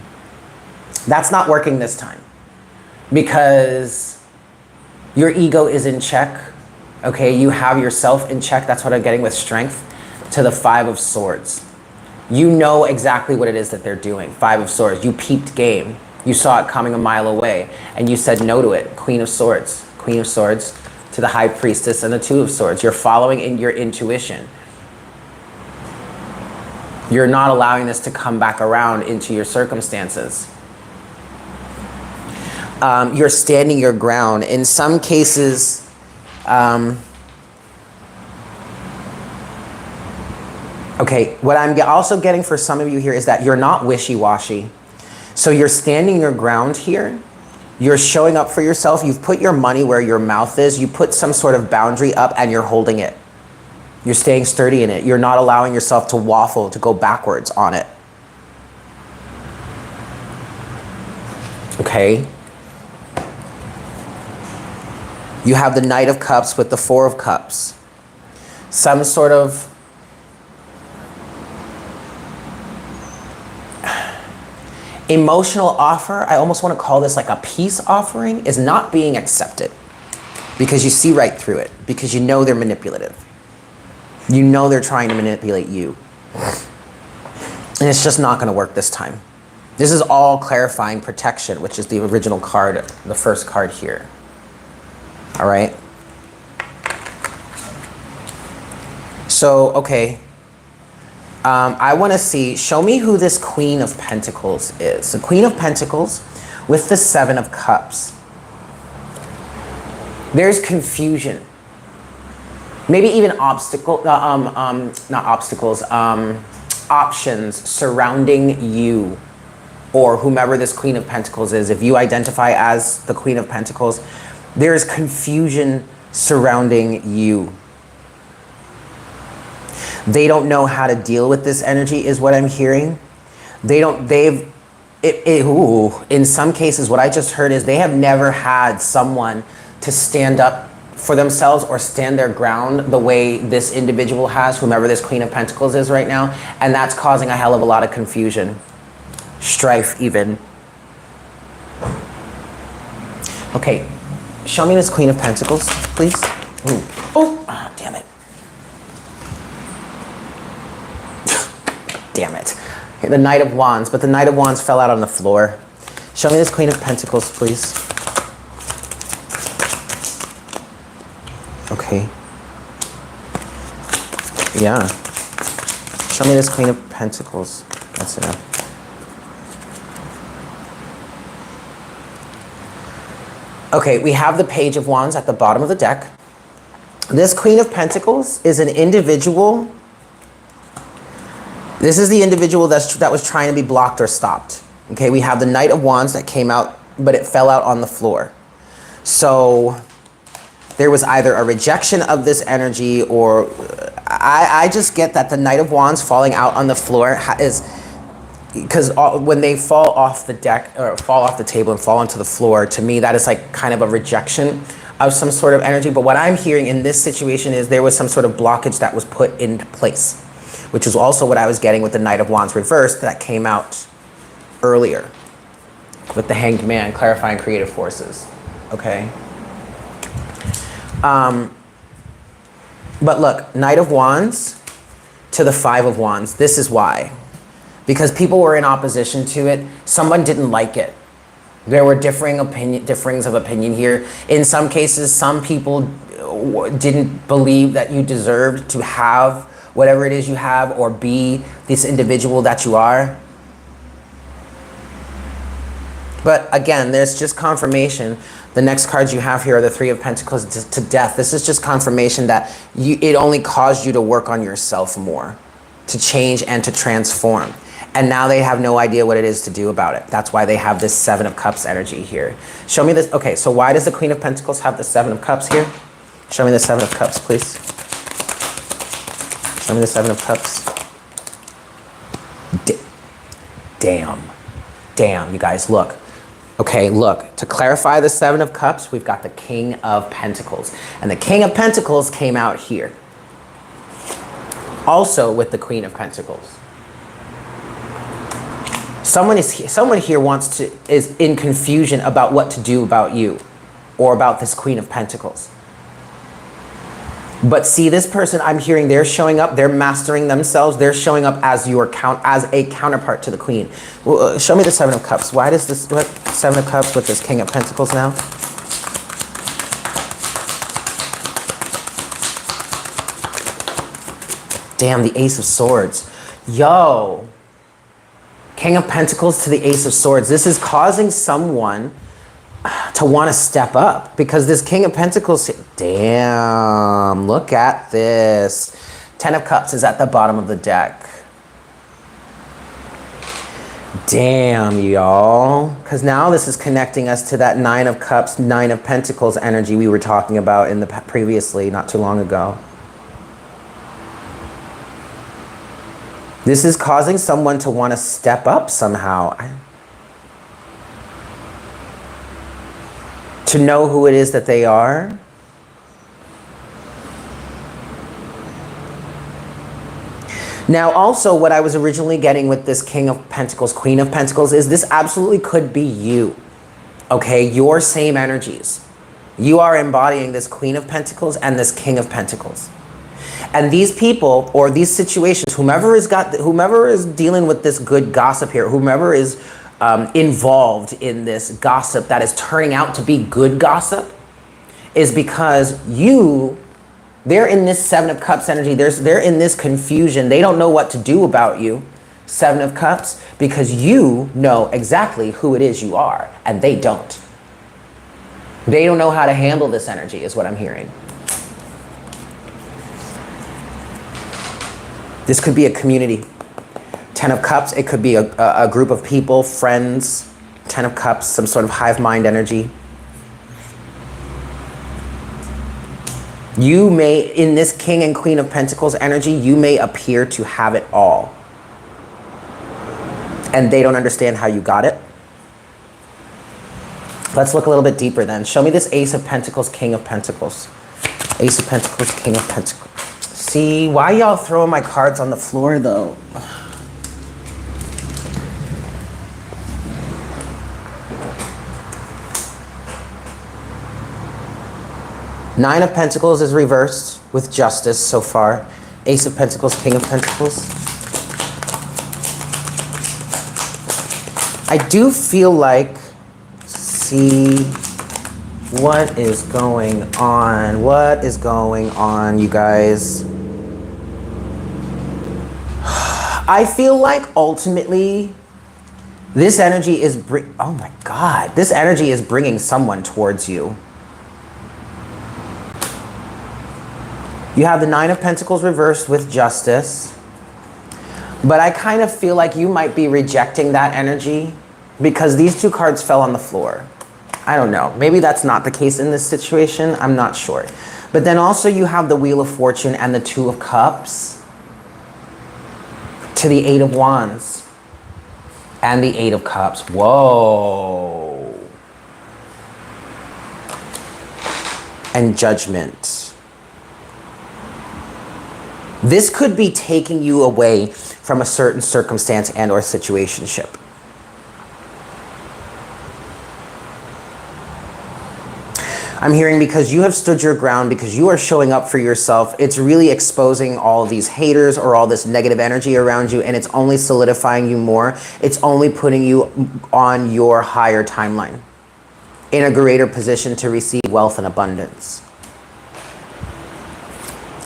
That's not working this time because your ego is in check. Okay, you have yourself in check. That's what I'm getting with strength to the Five of Swords. You know exactly what it is that they're doing. Five of Swords, you peeped game. You saw it coming a mile away, and you said no to it. Queen of Swords to the High Priestess and the Two of Swords. You're following in your intuition. You're not allowing this to come back around into your circumstances. You're standing your ground. In some cases, okay, what I'm also getting for some of you here is that you're not wishy-washy. So you're standing your ground here. You're showing up for yourself. You've put your money where your mouth is. You put some sort of boundary up and you're holding it. You're staying sturdy in it. You're not allowing yourself to waffle, to go backwards on it. Okay? You have the Knight of Cups with the Four of Cups. Some sort of emotional offer, I almost want to call this like a peace offering, is not being accepted because you see right through it, because you know they're manipulative. You know they're trying to manipulate you. And it's just not going to work this time. This is all clarifying protection, which is the original card, the first card here. All right? So, okay. I want to see, show me who this Queen of Pentacles is. The Queen of Pentacles with the Seven of Cups. There's confusion. Maybe even options surrounding you or whomever this Queen of Pentacles is. If you identify as the Queen of Pentacles, there's confusion surrounding you. They don't know how to deal with this energy is what I'm hearing. In some cases, what I just heard is they have never had someone to stand up for themselves or stand their ground the way this individual has, whomever this Queen of Pentacles is right now. And that's causing a hell of a lot of confusion, strife even. Okay, show me this Queen of Pentacles, please. Ooh. Oh, damn it. Damn it. The Knight of Wands, but the Knight of Wands fell out on the floor. Show me this Queen of Pentacles, please. Okay. Yeah. Show me this Queen of Pentacles. That's enough. Okay, we have the Page of Wands at the bottom of the deck. This Queen of Pentacles is an individual. This is the individual that was trying to be blocked or stopped. Okay, we have the Knight of Wands that came out, but it fell out on the floor. So there was either a rejection of this energy, or I just get that the Knight of Wands falling out on the floor is because when they fall off the deck or fall off the table and fall onto the floor, to me that is like kind of a rejection of some sort of energy. But what I'm hearing in this situation is there was some sort of blockage that was put into place, which is also what I was getting with the Knight of Wands reversed that came out earlier with the Hanged Man, clarifying creative forces. Okay. But look, Knight of Wands to the Five of Wands. This is why. Because people were in opposition to it. Someone didn't like it. There were differings of opinion here. In some cases, some people didn't believe that you deserved to have whatever it is you have or be this individual that you are. But again, there's just confirmation. The next cards you have here are the Three of Pentacles to Death. This is just confirmation that it only caused you to work on yourself more, to change and to transform. And now they have no idea what it is to do about it. That's why they have this Seven of Cups energy here. Show me this. Okay, so why does the Queen of Pentacles have the Seven of Cups here? Show me the Seven of Cups, please. Show me the Seven of Cups. Damn, you guys, look. Okay, look, to clarify the Seven of Cups, we've got the King of Pentacles. And the King of Pentacles came out here. Also with the Queen of Pentacles. Someone here is in confusion about what to do about you or about this Queen of Pentacles. But see, this person, I'm hearing they're showing up, they're mastering themselves, they're showing up as a counterpart to the Queen. Well, show me the Seven of Cups. Why does this, what, Seven of Cups with this King of Pentacles now? Damn, the Ace of Swords. Yo. King of Pentacles to the Ace of Swords. This is causing someone to want to step up because this King of Pentacles, damn, look at this. Ten of Cups is at the bottom of the deck. Damn, y'all. Because now this is connecting us to that Nine of Cups, Nine of Pentacles energy we were talking about in the previously, not too long ago. This is causing someone to want to step up somehow. To know who it is that they are. Now also what I was originally getting with this King of Pentacles, Queen of Pentacles is this absolutely could be you. Okay, your same energies. You are embodying this Queen of Pentacles and this King of Pentacles. And these people or these situations, whomever is dealing with this good gossip here, whomever is involved in this gossip that is turning out to be good gossip, is because they're in this Seven of Cups energy. They're in this confusion. They don't know what to do about you, Seven of Cups, because you know exactly who it is you are, and they don't. They don't know how to handle this energy, is what I'm hearing. This could be a community. Ten of Cups, it could be a group of people, friends. Ten of Cups, some sort of hive mind energy. You may, in this King and Queen of Pentacles energy, you may appear to have it all. And they don't understand how you got it. Let's look a little bit deeper then. Show me this Ace of Pentacles, King of Pentacles. Ace of Pentacles, King of Pentacles. See, why y'all throwing my cards on the floor though? Nine of Pentacles is reversed with justice so far. Ace of Pentacles, King of Pentacles. I do feel like, see, What is going on? What is going on, you guys? I feel like ultimately this energy is oh my God, this energy is bringing someone towards you. You have the Nine of Pentacles reversed with Justice. But I kind of feel like you might be rejecting that energy because these two cards fell on the floor. I don't know. Maybe that's not the case in this situation. I'm not sure. But then also you have the Wheel of Fortune and the Two of Cups to the Eight of Wands and the Eight of Cups. Whoa. And Judgment. This could be taking you away from a certain circumstance and or situationship. I'm hearing because you have stood your ground, because you are showing up for yourself, it's really exposing all of these haters or all this negative energy around you, and it's only solidifying you more. It's only putting you on your higher timeline in a greater position to receive wealth and abundance.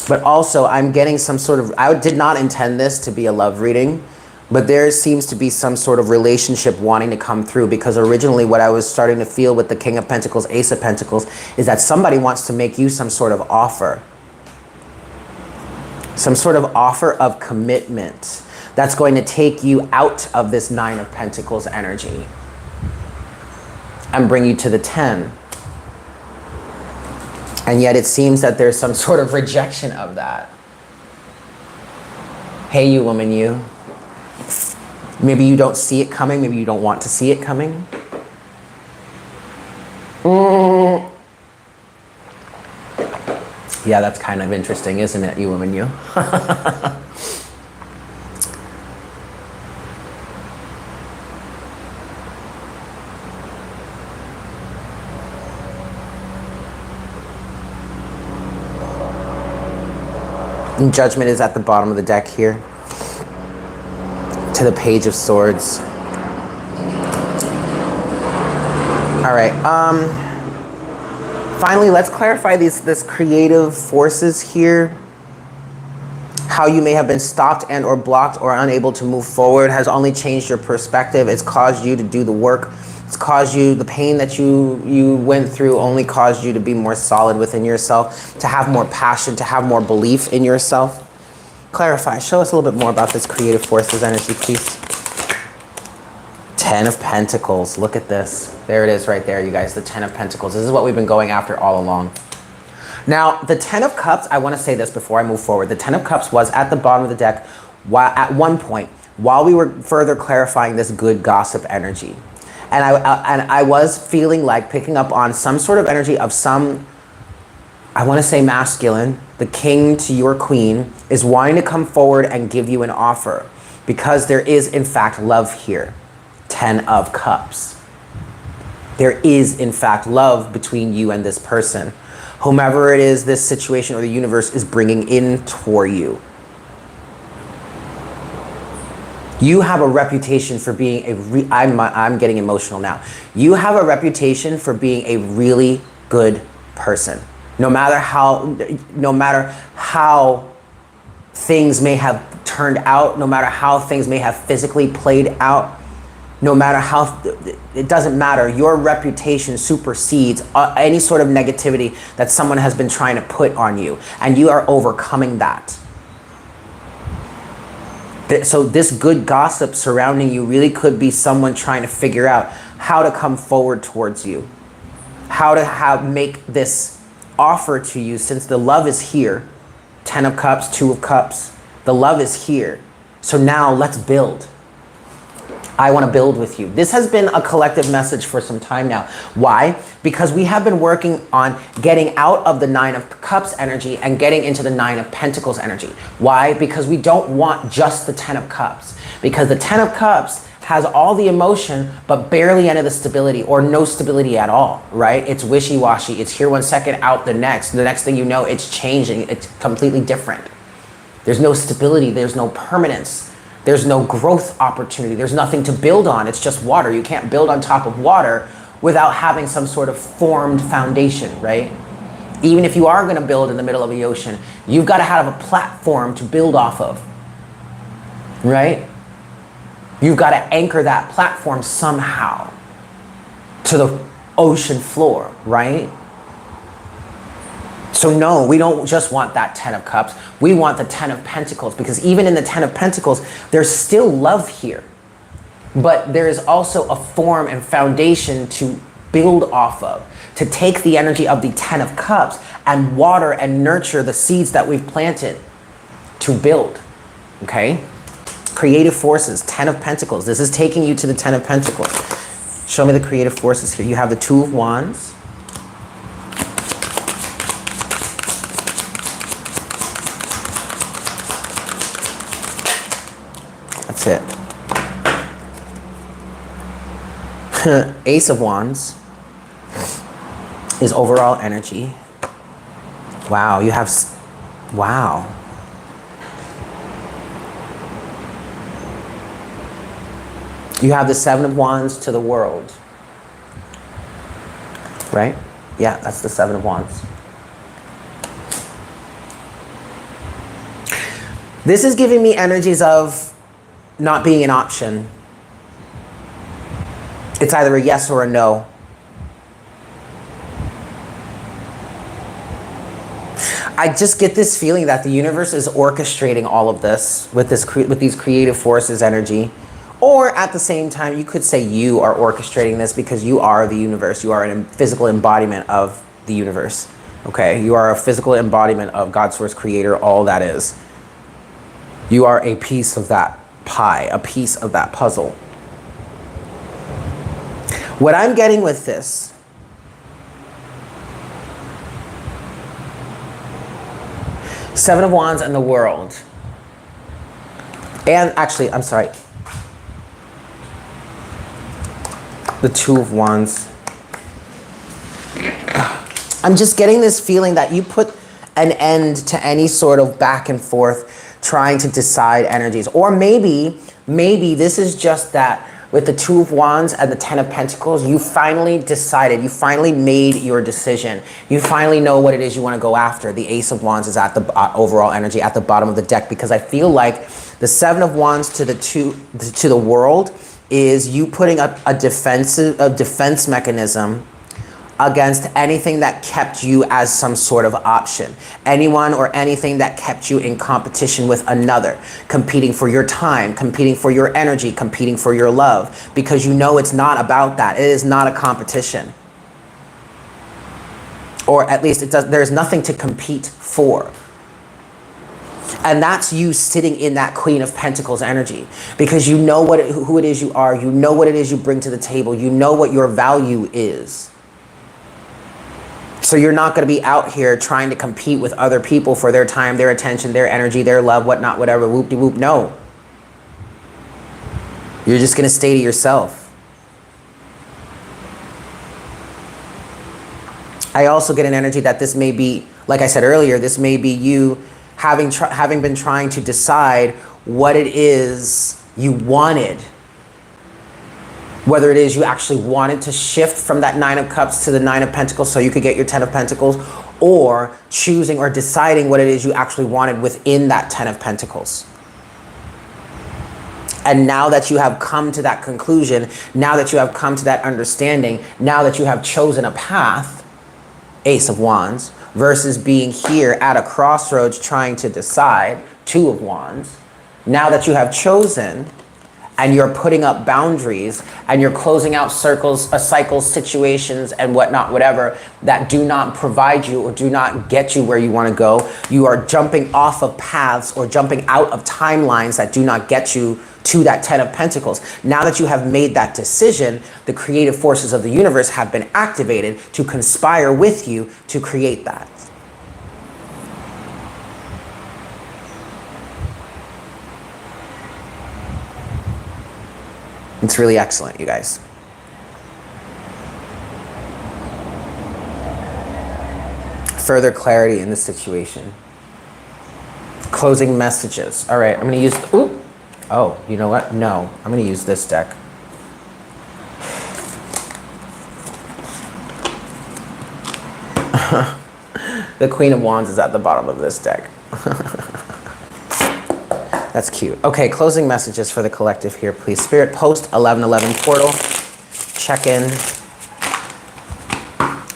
But also, I'm getting some sort of, I did not intend this to be a love reading, but there seems to be some sort of relationship wanting to come through, because originally what I was starting to feel with the King of Pentacles, Ace of Pentacles, is that somebody wants to make you some sort of offer. Some sort of offer of commitment that's going to take you out of this Nine of Pentacles energy and bring you to the 10. And yet it seems that there's some sort of rejection of that. Hey, you woman, you. Maybe you don't see it coming. Maybe you don't want to see it coming. Yeah, that's kind of interesting, isn't it, you woman, you? And Judgment is at the bottom of the deck here. To the Page of Swords. All right. Finally, let's clarify this creative forces here. How you may have been stopped and or blocked or unable to move forward has only changed your perspective. It's caused you to do the work. It's caused you, the pain that you went through only caused you to be more solid within yourself, to have more passion, to have more belief in yourself. Clarify, show us a little bit more about this creative forces energy, please. 10 of Pentacles, look at this. There it is right there, you guys, the 10 of Pentacles. This is what we've been going after all along. Now, the 10 of Cups, I want to say this before I move forward. The 10 of Cups was at the bottom of the deck at one point while we were further clarifying this good gossip energy. And I was feeling like picking up on some sort of energy of some, I want to say masculine, the king to your queen, is wanting to come forward and give you an offer because there is, in fact, love here. 10 of Cups. There is, in fact, love between you and this person. Whomever it is, this situation or the universe is bringing in for you. You have a reputation for being I'm getting emotional now. You have a reputation for being a really good person. No matter how things may have turned out, no matter how things may have physically played out, no matter how, it doesn't matter. Your reputation supersedes any sort of negativity that someone has been trying to put on you, and you are overcoming that. So this good gossip surrounding you really could be someone trying to figure out how to come forward towards you, how to make this offer to you, since the love is here. 10 of Cups, 2 of Cups, the love is here. So now let's build. I want to build with you. This has been a collective message for some time now. Why? Because we have been working on getting out of the 9 of Cups energy and getting into the 9 of Pentacles energy. Why? Because we don't want just the 10 of Cups. Because the 10 of Cups has all the emotion, but barely any of the stability, or no stability at all, right? It's wishy-washy. It's here one second, out the next. The next thing you know, it's changing. It's completely different. There's no stability. There's no permanence. There's no growth opportunity. There's nothing to build on. It's just water. You can't build on top of water without having some sort of formed foundation, right? Even if you are going to build in the middle of the ocean, you've got to have a platform to build off of, right? You've got to anchor that platform somehow to the ocean floor, right? So no, we don't just want that 10 of Cups. We want the 10 of Pentacles, because even in the 10 of Pentacles, there's still love here. But there is also a form and foundation to build off of, to take the energy of the 10 of Cups and water and nurture the seeds that we've planted to build, okay? Creative forces, 10 of Pentacles. This is taking you to the 10 of Pentacles. Show me the creative forces here. You have the 2 of Wands. That's it. Ace of Wands is overall energy. Wow, you have, wow. You have the 7 of Wands to the world, right? Yeah, that's the 7 of Wands. This is giving me energies of not being an option. It's either a yes or a no. I just get this feeling that the universe is orchestrating all of this with these creative forces energy. Or at the same time, you could say you are orchestrating this because you are the universe. You are a physical embodiment of the universe. Okay? You are a physical embodiment of God, Source, Creator, all that is. You are a piece of that pie, a piece of that puzzle. What I'm getting with this Seven of Wands and the world. And actually, I'm sorry. The 2 of Wands. I'm just getting this feeling that you put an end to any sort of back and forth trying to decide energies. Or maybe this is just that with the 2 of Wands and the 10 of Pentacles, you finally decided, you finally made your decision. You finally know what it is you want to go after. The Ace of Wands is at the overall energy at the bottom of the deck, because I feel like the 7 of Wands to the world is you putting a defense mechanism against anything that kept you as some sort of option. Anyone or anything that kept you in competition with another, competing for your time, competing for your energy, competing for your love, because you know it's not about that. It is not a competition. Or at least there's nothing to compete for. And that's you sitting in that Queen of Pentacles energy, because you know who it is you are. You know what it is you bring to the table. You know what your value is. So you're not going to be out here trying to compete with other people for their time, their attention, their energy, their love, whatnot, whatever, whoop-de-whoop. No. You're just going to stay to yourself. I also get an energy that this may be, like I said earlier, this may be you having been trying to decide what it is you wanted. Whether it is you actually wanted to shift from that 9 of Cups to the 9 of Pentacles so you could get your 10 of Pentacles, or choosing or deciding what it is you actually wanted within that 10 of Pentacles. And now that you have come to that conclusion, now that you have come to that understanding, now that you have chosen a path, Ace of Wands, versus being here at a crossroads trying to decide, 2 of Wands, now that you have chosen and you're putting up boundaries and you're closing out cycles, situations and whatnot, whatever, that do not provide you or do not get you where you want to go. You are jumping off of paths or jumping out of timelines that do not get you to that 10 of Pentacles. Now that you have made that decision, the creative forces of the universe have been activated to conspire with you to create that. It's really excellent, you guys. Further clarity in the situation. Closing messages. All right, I'm going to use... Ooh. Oh, you know what? No, I'm going to use this deck. The Queen of Wands is at the bottom of this deck. That's cute. Okay, closing messages for the collective here, please. Spirit, post 1111 portal. Check in.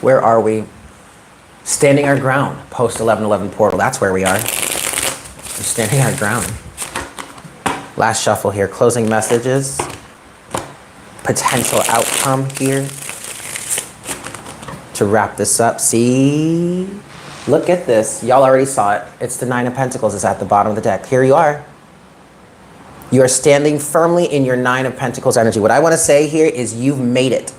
Where are we? Standing our ground. Post 1111 portal. That's where we are. We're standing our ground. Last shuffle here. Closing messages. Potential outcome here. To wrap this up. See? Look at this. Y'all already saw it. It's the Nine of Pentacles. It's at the bottom of the deck. Here you are. You are standing firmly in your Nine of Pentacles energy. What I want to say here is you've made it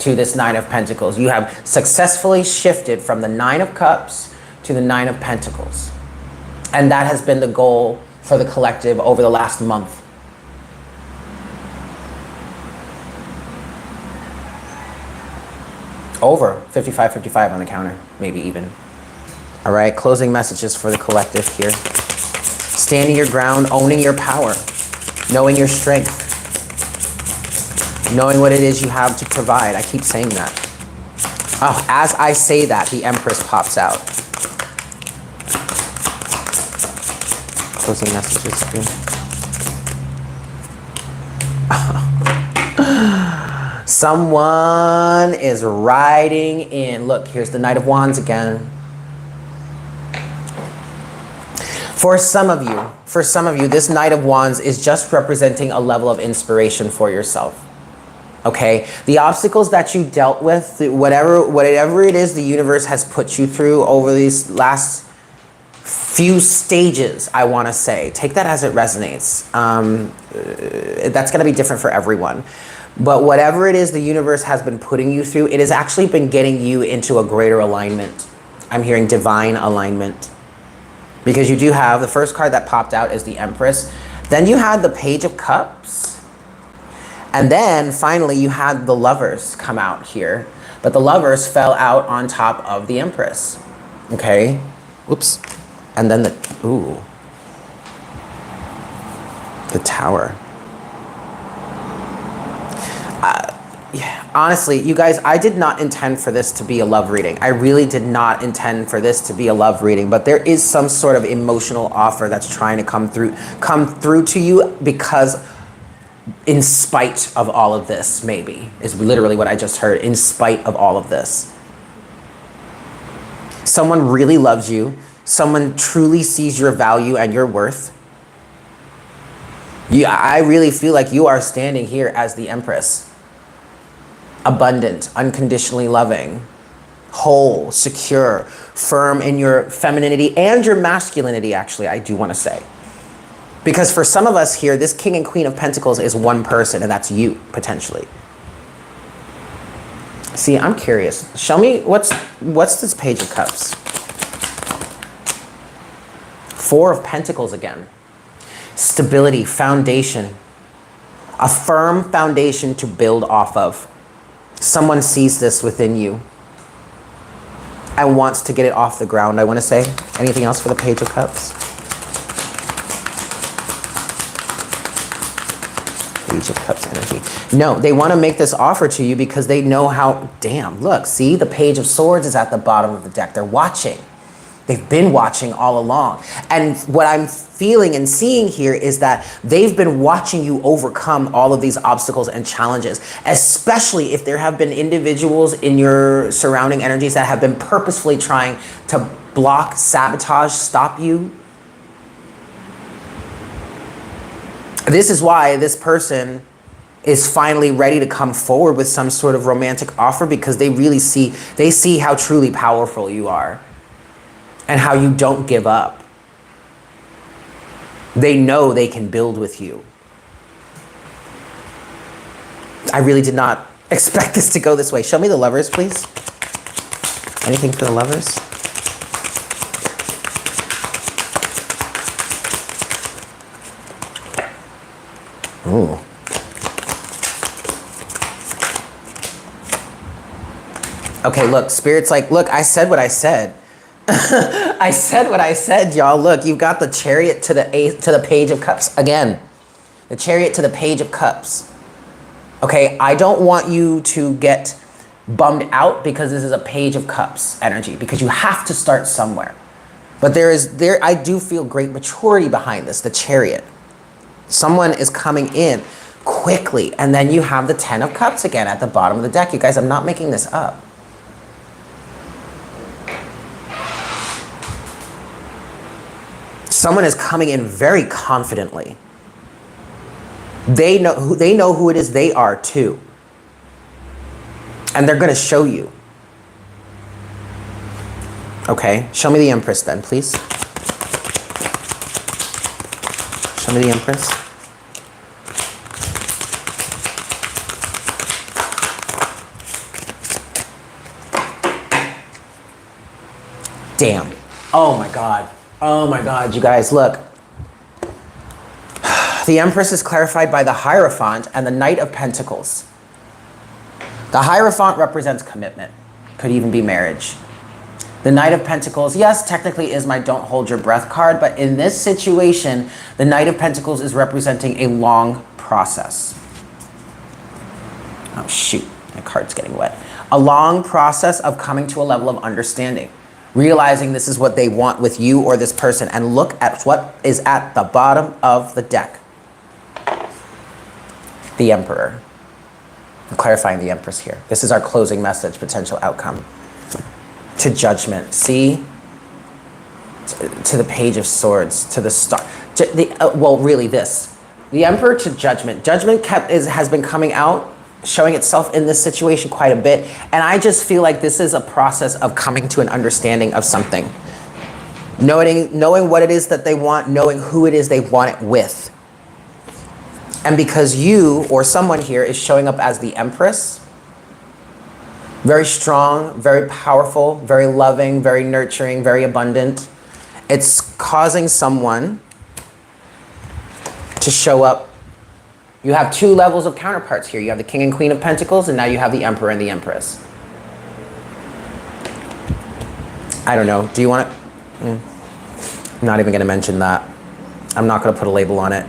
to this Nine of Pentacles. You have successfully shifted from the Nine of Cups to the Nine of Pentacles. And that has been the goal for the collective over the last month. Over 55 on the counter, maybe even. All right, closing messages for the collective here. Standing your ground, owning your power, knowing your strength, knowing what it is you have to provide. I keep saying that. Oh, as I say that, the Empress pops out. Closing messages here. Someone is riding in. Look, here's the Knight of Wands again. For some of you, this Knight of Wands is just representing a level of inspiration for yourself. Okay? The obstacles that you dealt with, whatever it is the universe has put you through over these last few stages, I want to say. Take that as it resonates. That's going to be different for everyone. But whatever it is the universe has been putting you through, it has actually been getting you into a greater alignment. I'm hearing divine alignment. Because you do have, the first card that popped out is the Empress. Then you had the Page of Cups. And then finally you had the Lovers come out here. But the Lovers fell out on top of the Empress. Okay? Whoops. And then the Tower. Yeah, honestly, you guys, I did not intend for this to be a love reading. I really did not intend for this to be a love reading, but there is some sort of emotional offer that's trying to come through to you, because in spite of all of this, maybe, is literally what I just heard, in spite of all of this. Someone really loves you. Someone truly sees your value and your worth. Yeah, I really feel like you are standing here as the Empress. Abundant, unconditionally loving, whole, secure, firm in your femininity and your masculinity, actually, I do want to say. Because for some of us here, this King and Queen of Pentacles is one person, and that's you, potentially. See, I'm curious. Show me, what's this Page of Cups? Four of Pentacles again. Stability, foundation. A firm foundation to build off of. Someone sees this within you and wants to get it off the ground, I want to say. Anything else for the Page of Cups? Page of Cups energy. No, they want to make this offer to you because they know how, damn, look, see, the Page of Swords is at the bottom of the deck. They're watching. They've been watching all along. And what I'm feeling and seeing here is that they've been watching you overcome all of these obstacles and challenges, especially if there have been individuals in your surrounding energies that have been purposefully trying to block, sabotage, stop you. This is why this person is finally ready to come forward with some sort of romantic offer, because they really see how truly powerful you are. And how you don't give up. They know they can build with you. I really did not expect this to go this way. Show me the Lovers, please. Anything for the Lovers? Ooh. Okay, look, Spirit's like, look, I said what I said. I said what I said, y'all. Look, you've got the Chariot to the Page of Cups again. The Chariot to the Page of Cups. Okay, I don't want you to get bummed out because this is a Page of Cups energy, because you have to start somewhere. But I do feel great maturity behind this, the Chariot. Someone is coming in quickly, and then you have the Ten of Cups again at the bottom of the deck. You guys, I'm not making this up. Someone is coming in very confidently. They know who it is they are too. And they're going to show you. Okay, show me the Empress then, please. Show me the Empress. Damn. Oh my God. Oh my God, you guys, look. The Empress is clarified by the Hierophant and the Knight of Pentacles. The Hierophant represents commitment. Could even be marriage. The Knight of Pentacles, yes, technically is my don't hold your breath card, but in this situation, the Knight of Pentacles is representing a long process. Oh shoot, my card's getting wet. A long process of coming to a level of understanding. Realizing this is what they want with you or this person, and look at what is at the bottom of the deck. The Emperor. I'm clarifying the Empress here. This is our closing message, potential outcome. To Judgment, see? To the Page of Swords, to the Star. Well, really this. The Emperor to Judgment. Judgment has been coming out, showing itself in this situation quite a bit. And I just feel like this is a process of coming to an understanding of something. Knowing what it is that they want, knowing who it is they want it with. And because you or someone here is showing up as the Empress, very strong, very powerful, very loving, very nurturing, very abundant, it's causing someone to show up. You have two levels of counterparts here. You have the King and Queen of Pentacles, and now you have the Emperor and the Empress. I don't know. Do you want to? I'm not even going to mention that. I'm not going to put a label on it.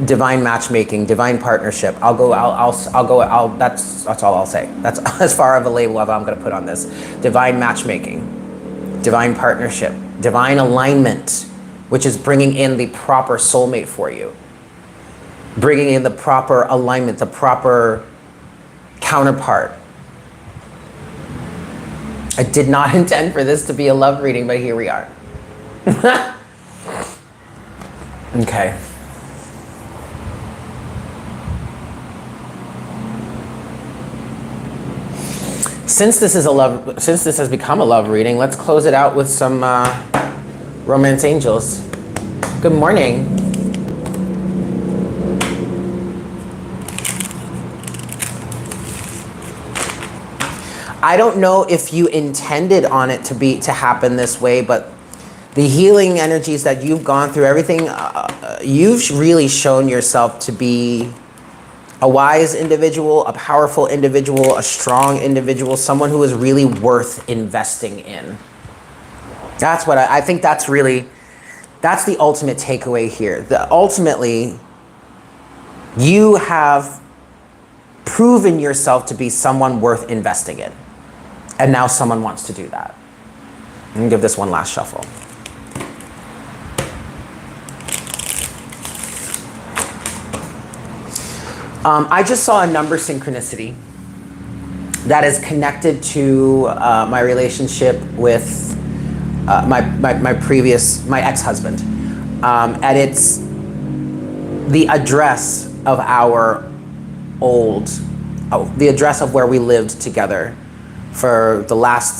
Divine matchmaking, divine partnership. That's all I'll say. That's as far of a label as I'm going to put on this. Divine matchmaking, divine partnership, divine alignment, which is bringing in the proper soulmate for you. Bringing in the proper alignment, the proper counterpart. I did not intend for this to be a love reading, but here we are. Okay. Since this has become a love reading, let's close it out with some romance angels. Good morning. I don't know if you intended on it to happen this way, but the healing energies that you've gone through, everything, you've really shown yourself to be a wise individual, a powerful individual, a strong individual, someone who is really worth investing in. That's what I think that's the ultimate takeaway here. Ultimately, you have proven yourself to be someone worth investing in. And now someone wants to do that. I'm gonna give this one last shuffle. I just saw a number synchronicity that is connected to my relationship with my ex-husband. And it's the address of the address of where we lived together for the last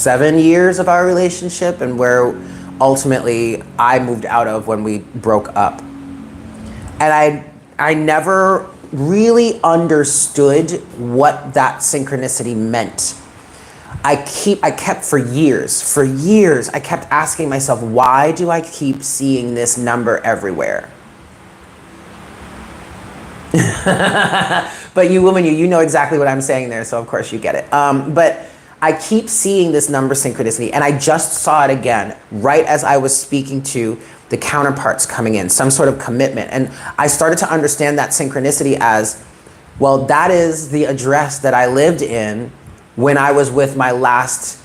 7 years of our relationship, and where ultimately I moved out of when we broke up. And I never really understood what that synchronicity meant. I kept for years, I kept asking myself, why do I keep seeing this number everywhere? But you woman, you know exactly what I'm saying there, so of course you get it. But I keep seeing this number synchronicity, and I just saw it again, right as I was speaking to the counterparts coming in, some sort of commitment. And I started to understand that synchronicity as Well, that is the address that I lived in when I was with my last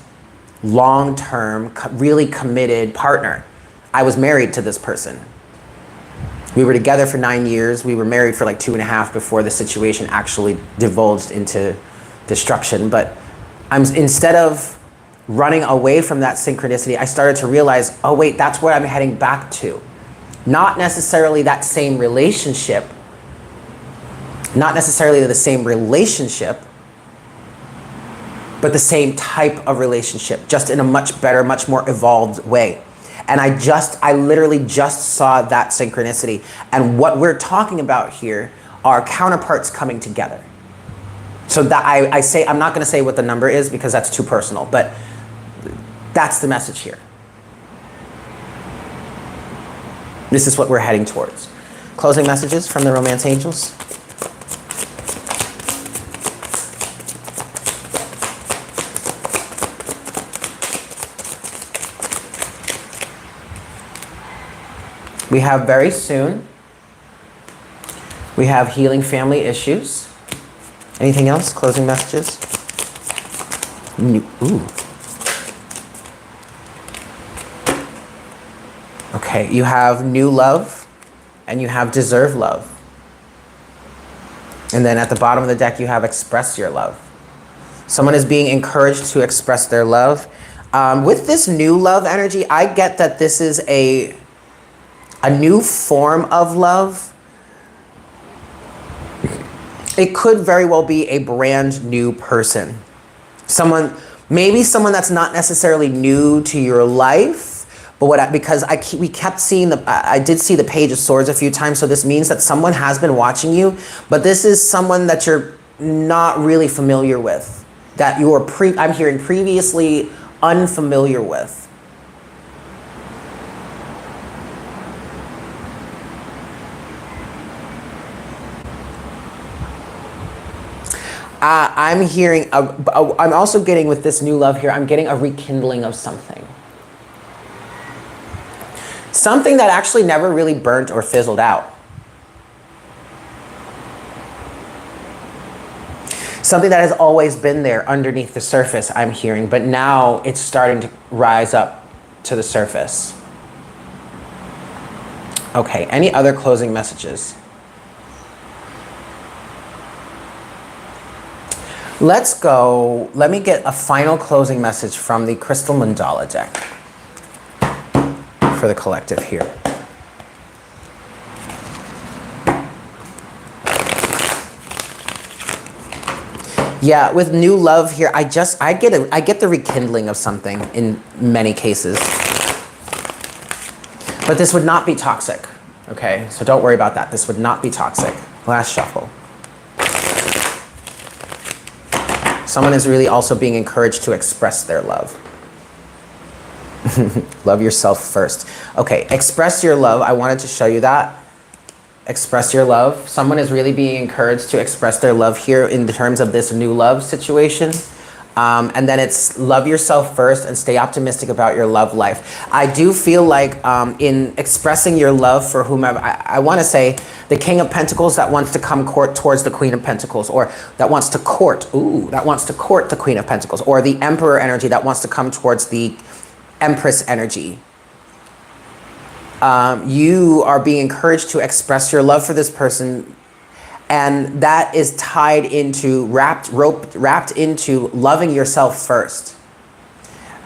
long-term, really committed partner. I was married to this person. We were together for 9 years. We were married for like 2.5 before the situation actually divulged into destruction. But instead of running away from that synchronicity, I started to realize, oh wait, that's where I'm heading back to. Not necessarily that same relationship, not necessarily the same relationship, but the same type of relationship, just in a much better, much more evolved way. And I literally just saw that synchronicity. And what we're talking about here are counterparts coming together. So that I'm not gonna say what the number is because that's too personal, but that's the message here. This is what we're heading towards. Closing messages from the Romance Angels. We have very soon. We have healing family issues. Anything else? Closing messages? Ooh. Okay, you have new love and you have deserve love. And then at the bottom of the deck, you have express your love. Someone is being encouraged to express their love. With this new love energy, I get that this is a new form of love. It could very well be a brand new person. Maybe someone that's not necessarily new to your life, but we kept seeing I did see the Page of Swords a few times, so this means that someone has been watching you, but this is someone that you're not really familiar with, that I'm hearing previously unfamiliar with. I'm hearing, I'm also getting with this new love here, I'm getting a rekindling of something. Something that actually never really burnt or fizzled out. Something that has always been there underneath the surface, I'm hearing, but now it's starting to rise up to the surface. Okay, any other closing messages? Let's go, let me get a final closing message from the Crystal Mandala deck for the collective here. Yeah, with new love here, I get the rekindling of something in many cases. But this would not be toxic, okay? So don't worry about that. This would not be toxic. Last shuffle. Someone is really also being encouraged to express their love. Love yourself first. Okay, express your love. I wanted to show you that. Express your love. Someone is really being encouraged to express their love here in terms of this new love situation. And then it's love yourself first and stay optimistic about your love life. I do feel like in expressing your love for whomever, I want to say the King of Pentacles that wants to come court towards the Queen of Pentacles, or that wants to court, that wants to court the Queen of Pentacles, or the Emperor energy that wants to come towards the Empress energy. You are being encouraged to express your love for this person, and that is tied into, wrapped into loving yourself first.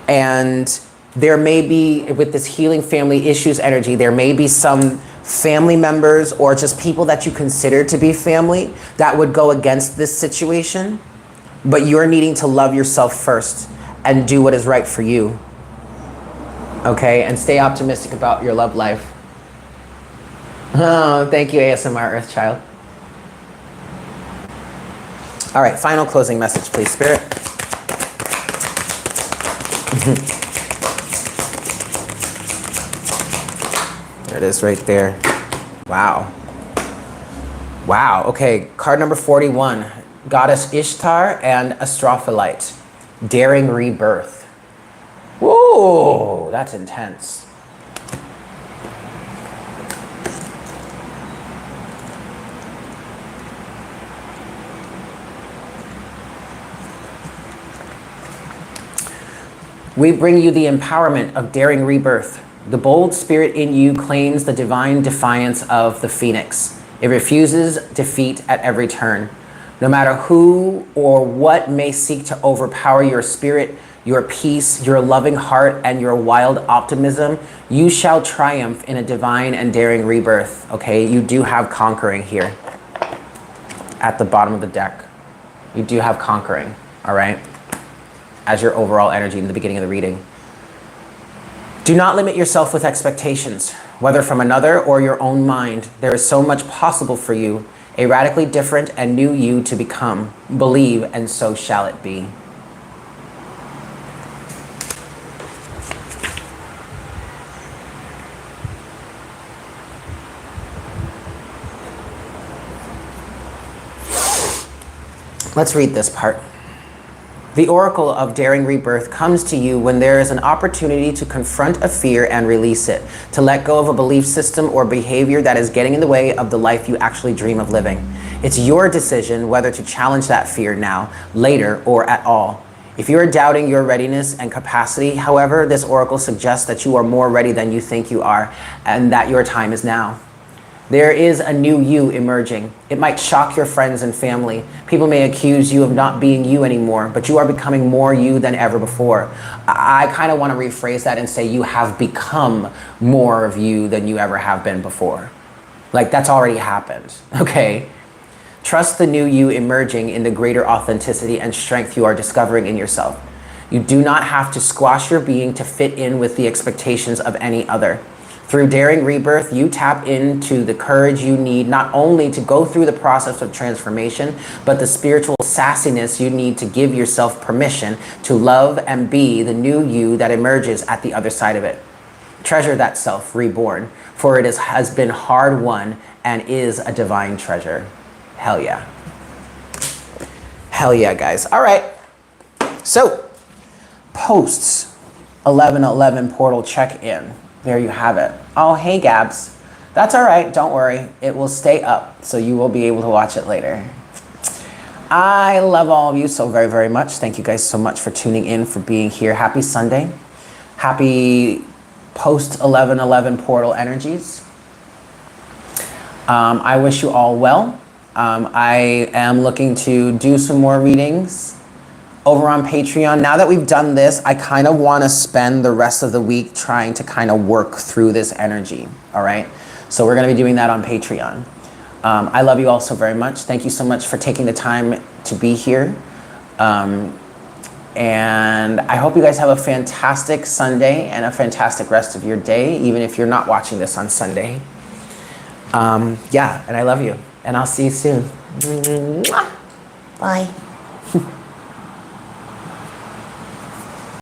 And there may be, with this healing family issues energy, there may be some family members or just people that you consider to be family that would go against this situation, but you're needing to love yourself first and do what is right for you. Okay, and stay optimistic about your love life. Oh, thank you, ASMR Earthchild. All right, final closing message, please, Spirit. There it is right there. Wow. Wow, okay, card number 41. Goddess Ishtar and Astrophyllite. Daring rebirth. Whoa, that's intense. We bring you the empowerment of daring rebirth. The bold spirit in you claims the divine defiance of the phoenix. It refuses defeat at every turn. No matter who or what may seek to overpower your spirit, your peace, your loving heart, and your wild optimism, you shall triumph in a divine and daring rebirth. Okay, you do have conquering here at the bottom of the deck. You do have conquering, all right, as your overall energy in the beginning of the reading. Do not limit yourself with expectations, whether from another or your own mind. There is so much possible for you, a radically different and new you to become. Believe, and so shall it be. Let's read this part. The oracle of daring rebirth comes to you when there is an opportunity to confront a fear and release it, to let go of a belief system or behavior that is getting in the way of the life you actually dream of living. It's your decision whether to challenge that fear now, later, or at all. If you are doubting your readiness and capacity, however, this oracle suggests that you are more ready than you think you are, and that your time is now. There is a new you emerging. It might shock your friends and family. People may accuse you of not being you anymore, but you are becoming more you than ever before. I kind of want to rephrase that and say you have become more of you than you ever have been before. Like, that's already happened, okay? Trust the new you emerging in the greater authenticity and strength you are discovering in yourself. You do not have to squash your being to fit in with the expectations of any other. Through daring rebirth, you tap into the courage you need not only to go through the process of transformation, but the spiritual sassiness you need to give yourself permission to love and be the new you that emerges at the other side of it. Treasure that self reborn, for it has been hard won and is a divine treasure. Hell yeah. Hell yeah, guys. All right. So, posts 11/11 portal check-in. There you have it. Oh, hey, Gabs. That's all right. Don't worry. It will stay up, so you will be able to watch it later. I love all of you so very, very much. Thank you guys so much for tuning in, for being here. Happy Sunday. Happy post 11/11 portal energies. I wish you all well. I am looking to do some more readings over on Patreon. Now that we've done this, I kind of want to spend the rest of the week trying to kind of work through this energy, all right? So we're going to be doing that on Patreon. I love you all so very much. Thank you so much for taking the time to be here. And I hope you guys have a fantastic Sunday and a fantastic rest of your day, even if you're not watching this on Sunday. Yeah, and I love you. And I'll see you soon. Bye.